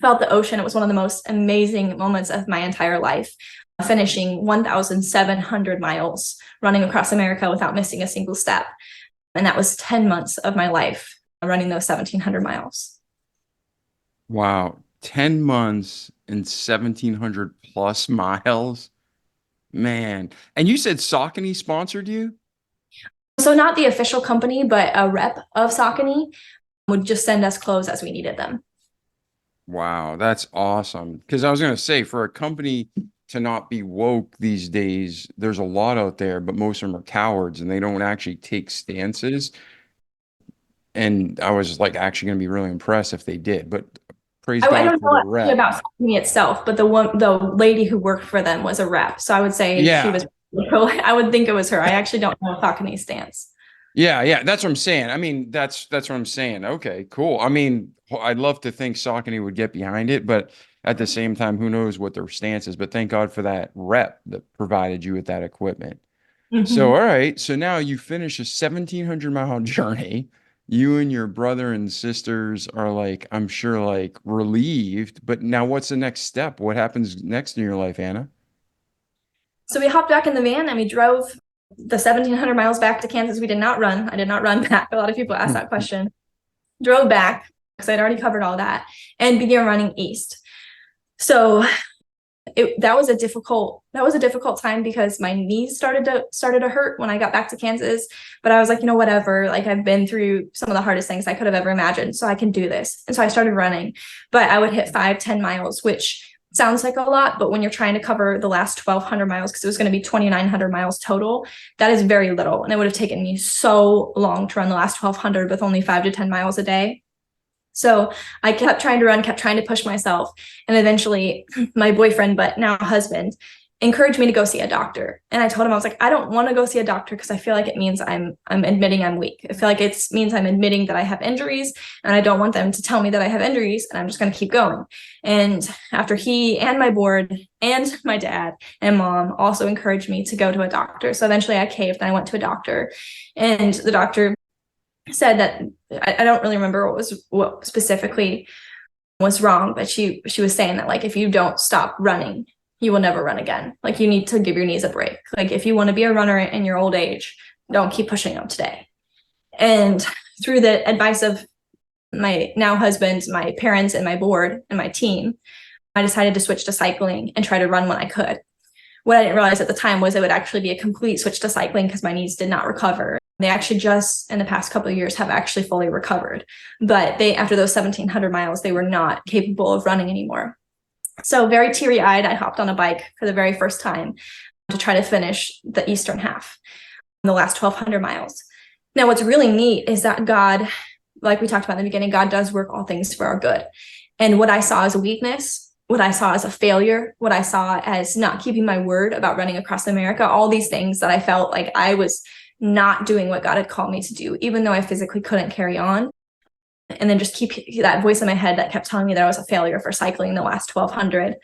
felt the ocean. It was one of the most amazing moments of my entire life, finishing 1,700 miles running across America without missing a single step. And that was 10 months of my life running those 1,700 miles. Wow. 10 months and 1,700 plus miles. Man. And you said Saucony sponsored you? So not the official company, but a rep of Saucony would just send us clothes as we needed them. Wow, that's awesome. Because I was going to say, for a company to not be woke these days, there's a lot out there, but most of them are cowards and they don't actually take stances. And I was like actually going to be really impressed if they did. But praise I God don't for know the rep. about Saucony itself, but the lady who worked for them was a rep. So I would say she was. I would think it was her. I actually don't know Saucony's stance. Yeah, that's what I'm saying. I mean, that's what I'm saying. Okay, cool. I mean, I'd love to think Saucony would get behind it, but at the same time, who knows what their stance is. But thank God for that rep that provided you with that equipment. So, all right. So now you finish a 1,700-mile journey. You and your brother and sisters are like, I'm sure, like relieved. But now what's the next step? What happens next in your life, Anna? So we hopped back in the van and we drove the 1,700 miles back to Kansas. We did not run. I did not run back. A lot of people ask that question. Drove back because I'd already covered all that and began running east. So that was a difficult time because my knees started to hurt when I got back to Kansas. But I was like, whatever, like I've been through some of the hardest things I could have ever imagined, so I can do this. And so I started running, but I would hit 5-10 miles, which sounds like a lot, but when you're trying to cover the last 1,200 miles, because it was going to be 2,900 miles total, that is very little. And it would have taken me so long to run the last 1,200 with only 5 to 10 miles a day. So I kept trying to run, kept trying to push myself. And eventually my boyfriend, but now husband, encouraged me to go see a doctor. And I told him, I was like, I don't want to go see a doctor because I feel like it means I'm admitting I'm weak. I feel like it means I'm admitting that I have injuries, and I don't want them to tell me that I have injuries, and I'm just going to keep going. And after he and my board and my dad and mom also encouraged me to go to a doctor. So eventually I caved and I went to a doctor, and the doctor said that I don't really remember what specifically was wrong, but she was saying that, like, if you don't stop running, you will never run again. Like, you need to give your knees a break. Like, if you want to be a runner in your old age, don't keep pushing them today. And through the advice of my now husband, my parents, and my board and my team, I decided to switch to cycling and try to run when I could. What I didn't realize at the time was it would actually be a complete switch to cycling because my knees did not recover. They actually just in the past couple of years have actually fully recovered. But after those 1,700 miles, they were not capable of running anymore. So very teary-eyed, I hopped on a bike for the very first time to try to finish the eastern half, the last 1,200 miles. Now, what's really neat is that God, like we talked about in the beginning, God does work all things for our good. And what I saw as a weakness, what I saw as a failure, what I saw as not keeping my word about running across America, all these things that I felt like I was not doing what God had called me to do, even though I physically couldn't carry on. And then just keep that voice in my head that kept telling me that I was a failure for cycling the last 1,200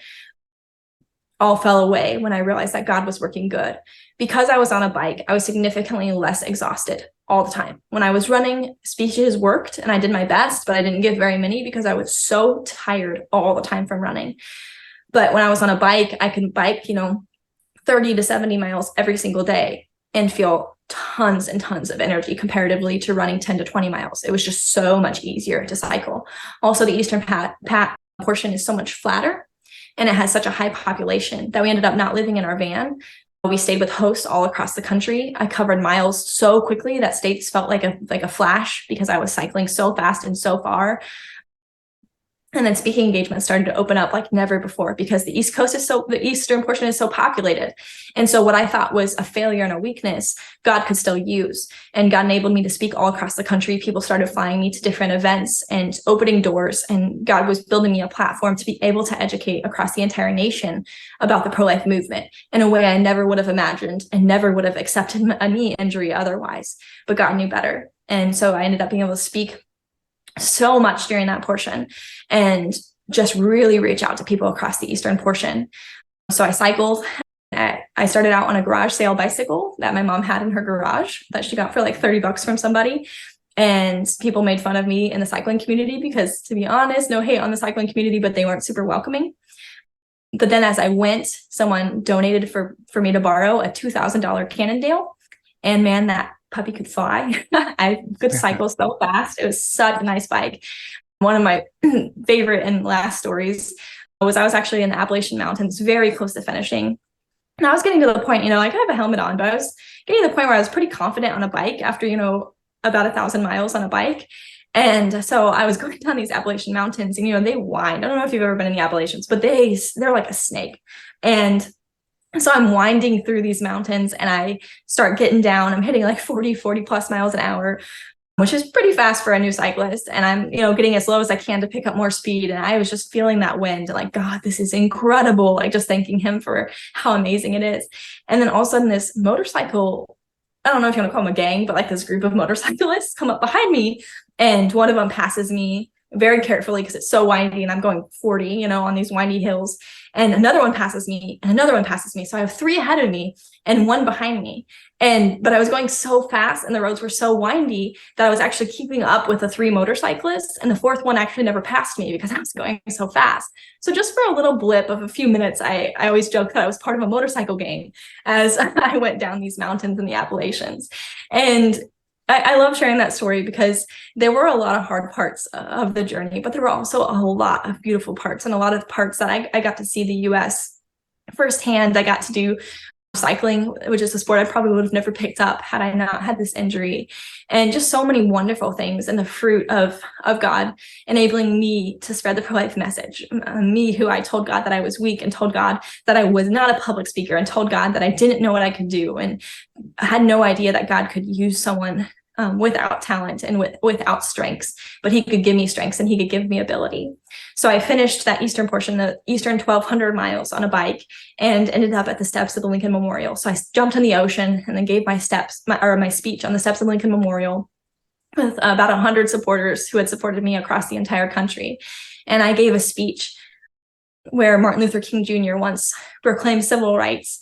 all fell away when I realized that God was working good. Because I was on a bike, I was significantly less exhausted all the time. When I was running, speeches worked and I did my best, but I didn't give very many because I was so tired all the time from running. But when I was on a bike, I could bike, 30 to 70 miles every single day and feel tons and tons of energy comparatively to running 10 to 20 miles. It was just so much easier to cycle. Also, the eastern portion is so much flatter and it has such a high population that we ended up not living in our van. We stayed with hosts all across the country. I covered miles so quickly that states felt like a flash because I was cycling so fast and so far. And then speaking engagements started to open up like never before because the eastern portion is so populated. And so what I thought was a failure and a weakness, God could still use. And God enabled me to speak all across the country. People started flying me to different events and opening doors. And God was building me a platform to be able to educate across the entire nation about the pro-life movement in a way I never would have imagined and never would have accepted a knee injury otherwise. But God knew better. And so I ended up being able to speak so much during that portion and just really reach out to people across the eastern portion. So I cycled. I started out on a garage sale bicycle that my mom had in her garage that she got for like $30 from somebody. And people made fun of me in the cycling community because, to be honest, no hate on the cycling community, but they weren't super welcoming. But then as I went, someone donated for me to borrow a $2,000 Cannondale. And man, that puppy could fly. I could cycle so fast. It was such a nice bike. One of my favorite and last stories was I was actually in the Appalachian Mountains, very close to finishing. And I was getting to the point, I could have a helmet on, but I was getting to the point where I was pretty confident on a bike after, about 1,000 miles on a bike. And so I was going down these Appalachian Mountains and, they wind. I don't know if you've ever been in the Appalachians, but they're like a snake. And so I'm winding through these mountains and I start getting down. I'm hitting like 40 plus miles an hour, which is pretty fast for a new cyclist. And I'm, getting as low as I can to pick up more speed. And I was just feeling that wind, like, God, this is incredible. Like just thanking him for how amazing it is. And then all of a sudden this motorcycle, I don't know if you want to call them a gang, but like this group of motorcyclists come up behind me and one of them passes me very carefully because it's so windy and I'm going 40, on these windy hills. And another one passes me and another one passes me. So I have 3 ahead of me and 1 behind me. But I was going so fast and the roads were so windy that I was actually keeping up with the 3 motorcyclists. And the 4th one actually never passed me because I was going so fast. So just for a little blip of a few minutes, I always joke that I was part of a motorcycle gang as I went down these mountains in the Appalachians. And I love sharing that story because there were a lot of hard parts of the journey, but there were also a lot of beautiful parts and a lot of parts that I got to see the U.S. firsthand. I got to do cycling, which is a sport I probably would have never picked up had I not had this injury, and just so many wonderful things and the fruit of God enabling me to spread the pro-life message. Me, who I told God that I was weak and told God that I was not a public speaker and told God that I didn't know what I could do and I had no idea that God could use someone without talent and without strengths, but he could give me strengths and he could give me ability. So I finished that eastern portion, the eastern 1,200 miles on a bike, and ended up at the steps of the Lincoln Memorial. So I jumped in the ocean and then gave my speech on the steps of Lincoln Memorial with about 100 supporters who had supported me across the entire country. And I gave a speech where Martin Luther King Jr. once proclaimed civil rights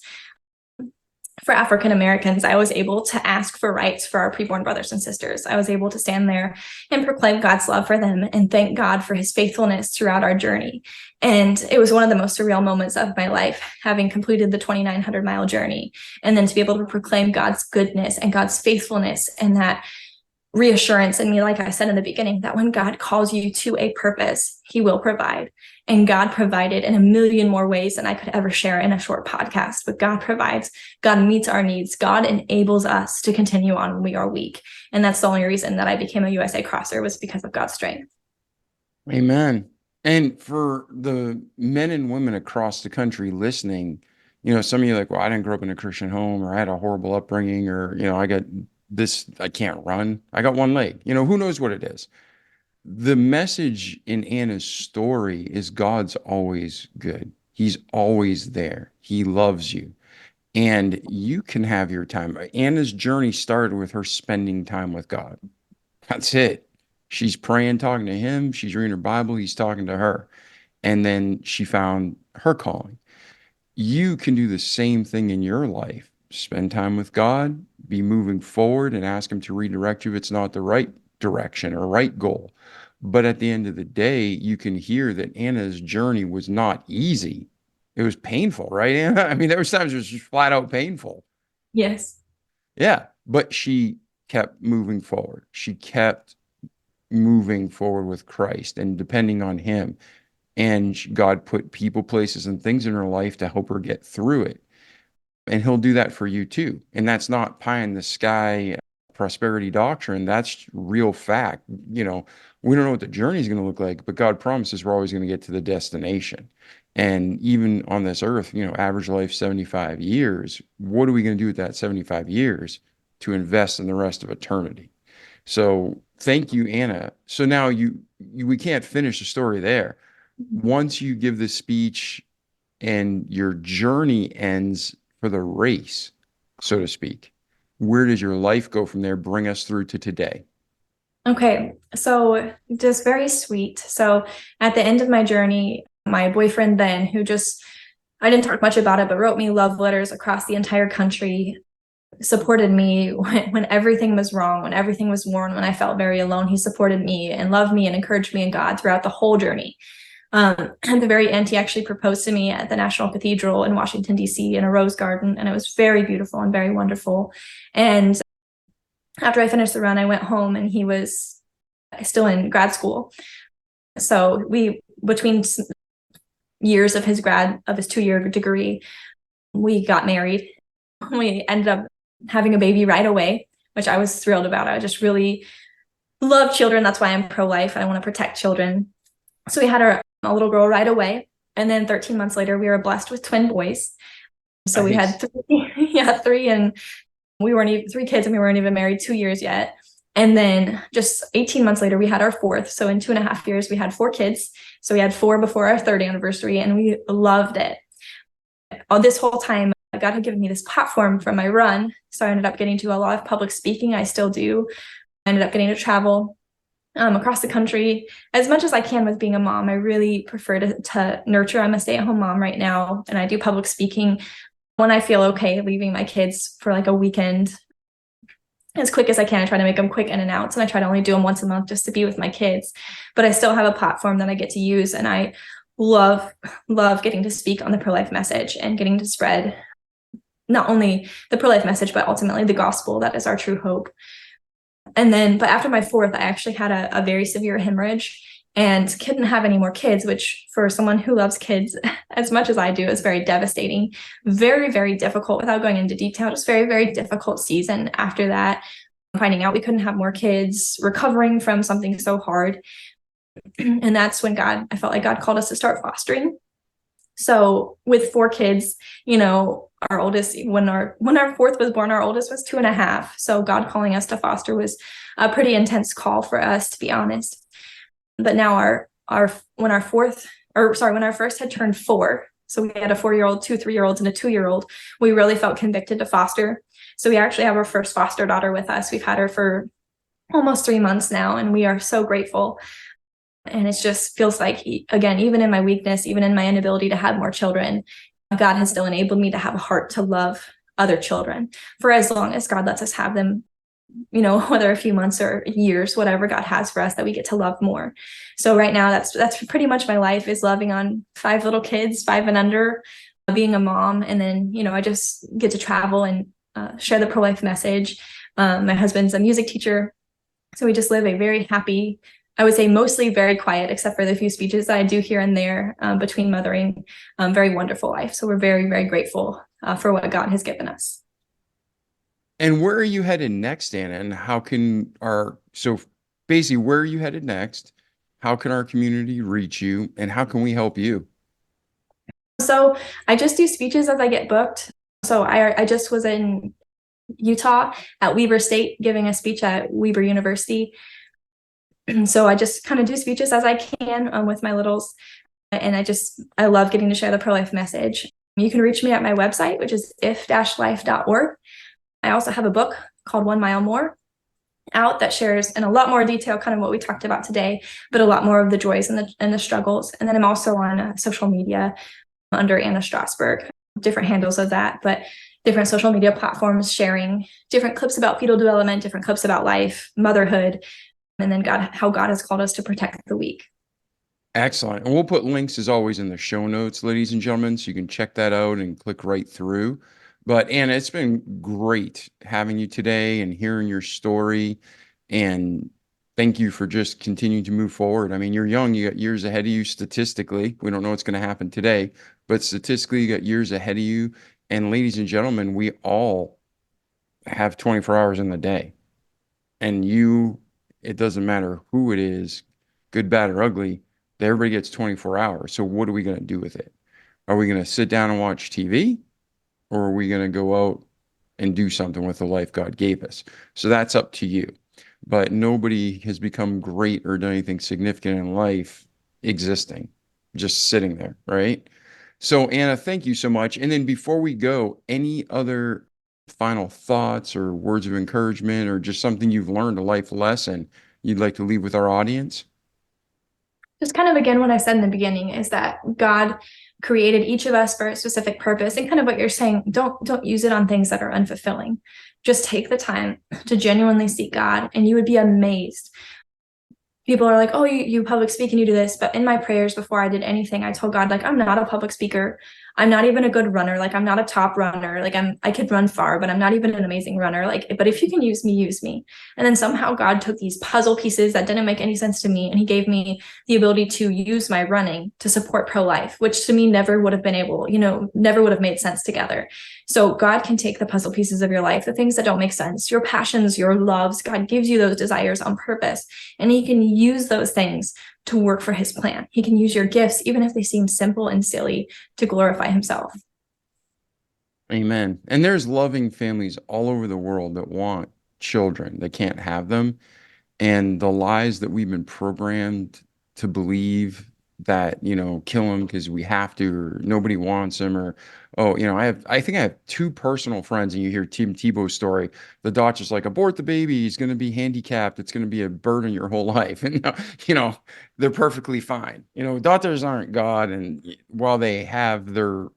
for African Americans. I was able to ask for rights for our preborn brothers and sisters. I was able to stand there and proclaim God's love for them and thank God for his faithfulness throughout our journey. And it was one of the most surreal moments of my life, having completed the 2,900-mile journey, and then to be able to proclaim God's goodness and God's faithfulness and that reassurance in me, like I said in the beginning, that when God calls you to a purpose, he will provide. And God provided in a million more ways than I could ever share in a short podcast. But God provides, God meets our needs, God enables us to continue on when we are weak. And that's the only reason that I became a USA crosser, was because of God's strength. Amen. And for the men and women across the country listening, some of you are like, well, I didn't grow up in a Christian home, or I had a horrible upbringing, or, I got this, I can't run. I got 1 leg. Who knows what it is? The message in Anna's story is God's always good. He's always there. He loves you. And you can have your time. Anna's journey started with her spending time with God. That's it. She's praying, talking to him. She's reading her Bible. He's talking to her. And then she found her calling. You can do the same thing in your life. Spend time with God, be moving forward, and ask him to redirect you if it's not the right direction or right goal. But at the end of the day, you can hear that Anna's journey was not easy. It was painful, right, Anna? I mean, there was times it was just flat out painful. Yes. Yeah, but she kept moving forward. She kept moving forward with Christ and depending on him. And God put people, places, and things in her life to help her get through it. And he'll do that for you too. And that's not pie in the sky prosperity doctrine. That's real fact. We don't know what the journey is going to look like, but God promises we're always going to get to the destination. And even on this earth, average life 75 years. What are we going to do with that 75 years to invest in the rest of eternity? So thank you, Anna. So now we can't finish the story there. Once you give the speech and your journey ends for the race, so to speak, where does your life go from there? Bring us through to today. Okay, so just very sweet. So at the end of my journey, my boyfriend then, who just, I didn't talk much about it, but wrote me love letters across the entire country, supported me when everything was wrong, when everything was worn, when I felt very alone. He supported me and loved me and encouraged me in God throughout the whole journey. At the very end, he actually proposed to me at the National Cathedral in Washington, D.C., in a rose garden, and it was very beautiful and very wonderful. And after I finished the run, I went home, and he was still in grad school. So we, between years of his 2-year degree, we got married. We ended up having a baby right away, which I was thrilled about. I just really love children. That's why I'm pro-life. I want to protect children. So we had a little girl right away. And then 13 months later, we were blessed with twin boys. So we had three, and we weren't even 3 kids, and we weren't even married 2 years yet. And then just 18 months later, we had our fourth. So in 2.5 years, we had 4 kids. So we had 4 before our 3rd anniversary, and we loved it. All this whole time, God had given me this platform from my run. So I ended up getting to a lot of public speaking. I still do. I ended up getting to travel across the country as much as I can with being a mom. I really prefer to nurture. I'm a stay-at-home mom right now, and I do public speaking when I feel okay leaving my kids for like a weekend as quick as I can. I try to make them quick in and outs, and I try to only do them once a month just to be with my kids. But I still have a platform that I get to use, and I love getting to speak on the pro-life message and getting to spread not only the pro-life message, but ultimately the gospel that is our true hope. And then, but after my 4th, I actually had a very severe hemorrhage and couldn't have any more kids, which for someone who loves kids as much as I do is very devastating, very, very difficult. Without going into detail, just very, very difficult season after that, finding out we couldn't have more kids, recovering from something so hard. And that's when I felt like God called us to start fostering. So with 4 kids, our oldest, when our 4th was born, our oldest was 2.5. So God calling us to foster was a pretty intense call for us, to be honest. But now when our first had turned 4, so we had a 4-year-old, 2 3-year-olds, and a 2-year-old, we really felt convicted to foster. So we actually have our first foster daughter with us. We've had her for almost 3 months now, and we are so grateful. And it just feels like, again, even in my weakness, even in my inability to have more children, God has still enabled me to have a heart to love other children for as long as God lets us have them, whether a few months or years, whatever God has for us, that we get to love more. So right now, that's pretty much my life, is loving on 5 little kids, 5 and under, being a mom. And then, I just get to travel and share the pro-life message. My husband's a music teacher. So we just live a very happy, I would say mostly very quiet, except for the few speeches that I do here and there between mothering, very wonderful life. So we're very, very grateful for what God has given us. And where are you headed next, Anna? And so basically, where are you headed next? How can our community reach you? And how can we help you? So I just do speeches as I get booked. So I just was in Utah at Weber State giving a speech at Weber University. And so I just kind of do speeches as I can with my littles. And I love getting to share the pro-life message. You can reach me at my website, which is if-life.org. I also have a book called 1 Mile More out that shares in a lot more detail kind of what we talked about today, but a lot more of the joys and the struggles. And then I'm also on social media under Anna Strasburg, different handles of that, but different social media platforms sharing different clips about fetal development, different clips about life, motherhood, and then how God has called us to protect the weak. Excellent. And we'll put links as always in the show notes, ladies and gentlemen, so you can check that out and click right through. But Anna, it's been great having you today and hearing your story. And thank you for just continuing to move forward. I mean, you're young, you got years ahead of you statistically. We don't know what's going to happen today, but statistically, you got years ahead of you. And ladies and gentlemen, we all have 24 hours in the day. And it doesn't matter who it is, good, bad, or ugly, everybody gets 24 hours. So what are we going to do with it? Are we going to sit down and watch TV? Or are we going to go out and do something with the life God gave us? So that's up to you. But nobody has become great or done anything significant in life existing, just sitting there, right? So Anna, thank you so much. And then before we go, any other final thoughts or words of encouragement or just something you've learned, a life lesson you'd like to leave with our audience? Just kind of again what I said in the beginning is that God created each of us for a specific purpose, and kind of what you're saying, don't use it on things that are unfulfilling. Just take the time to genuinely seek God, and you would be amazed. People are like, oh, you public speak and you do this. But in my prayers before I did anything, I told God, like, I'm not a public speaker. I'm not even a good runner. Like, I'm not a top runner. Like, I could run far, but I'm not even an amazing runner. Like, but if you can use me, use me. And then somehow God took these puzzle pieces that didn't make any sense to me, and he gave me the ability to use my running to support pro-life, which to me never would have been able, never would have made sense together. So God can take the puzzle pieces of your life, the things that don't make sense, your passions, your loves. God gives you those desires on purpose, and he can use those things to work for his plan. He can use your gifts, even if they seem simple and silly, to glorify himself. Amen. And there's loving families all over the world that want children that can't have them. And the lies that we've been programmed to believe that, kill them because we have to, or nobody wants them, or, oh, I think I have two personal friends, and you hear Tim Tebow's story. The doctor's like, abort the baby. He's going to be handicapped. It's going to be a burden your whole life. And, they're perfectly fine. Doctors aren't God. And while they have their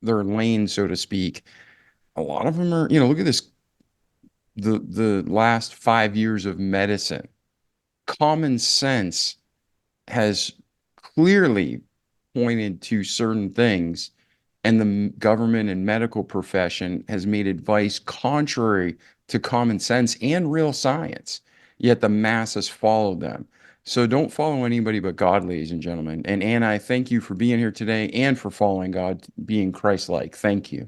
lane, so to speak, a lot of them are, look at this, the last 5 years of medicine. Common sense has clearly pointed to certain things, and the government and medical profession has made advice contrary to common sense and real science, yet the masses follow them. So don't follow anybody but God, ladies and gentlemen. And Anna, I thank you for being here today and for following God, being Christ-like. Thank you.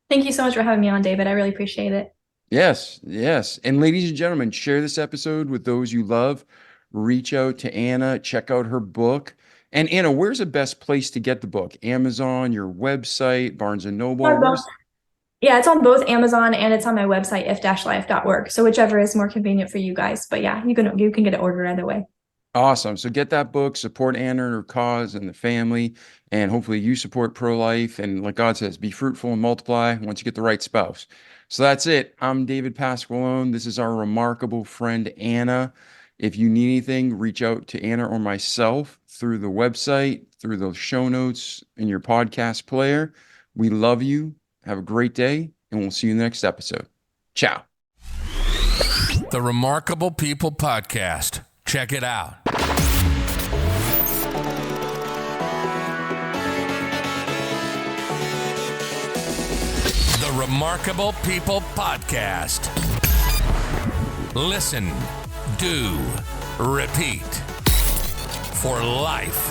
Thank you so much for having me on, David. I really appreciate it. Yes, yes. And ladies and gentlemen, share this episode with those you love. Reach out to Anna, check out her book. And Anna, where's the best place to get the book? Amazon, your website, Barnes and Noble? Yeah, it's on both Amazon and it's on my website, if-life.org. So whichever is more convenient for you guys. But yeah, you can get it ordered either way. Awesome. So get that book, support Anna and her cause and the family, and hopefully you support pro-life. And like God says, be fruitful and multiply once you get the right spouse. So that's it. I'm David Pasqualone. This is our remarkable friend, Anna. If you need anything, reach out to Anna or myself through the website, through the show notes in your podcast player. We love you. Have a great day, and we'll see you in the next episode. Ciao. The Remarkable People Podcast. Check it out. The Remarkable People Podcast. Listen, do, repeat. For life.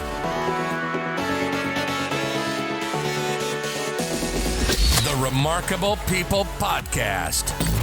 The Remarkable People Podcast.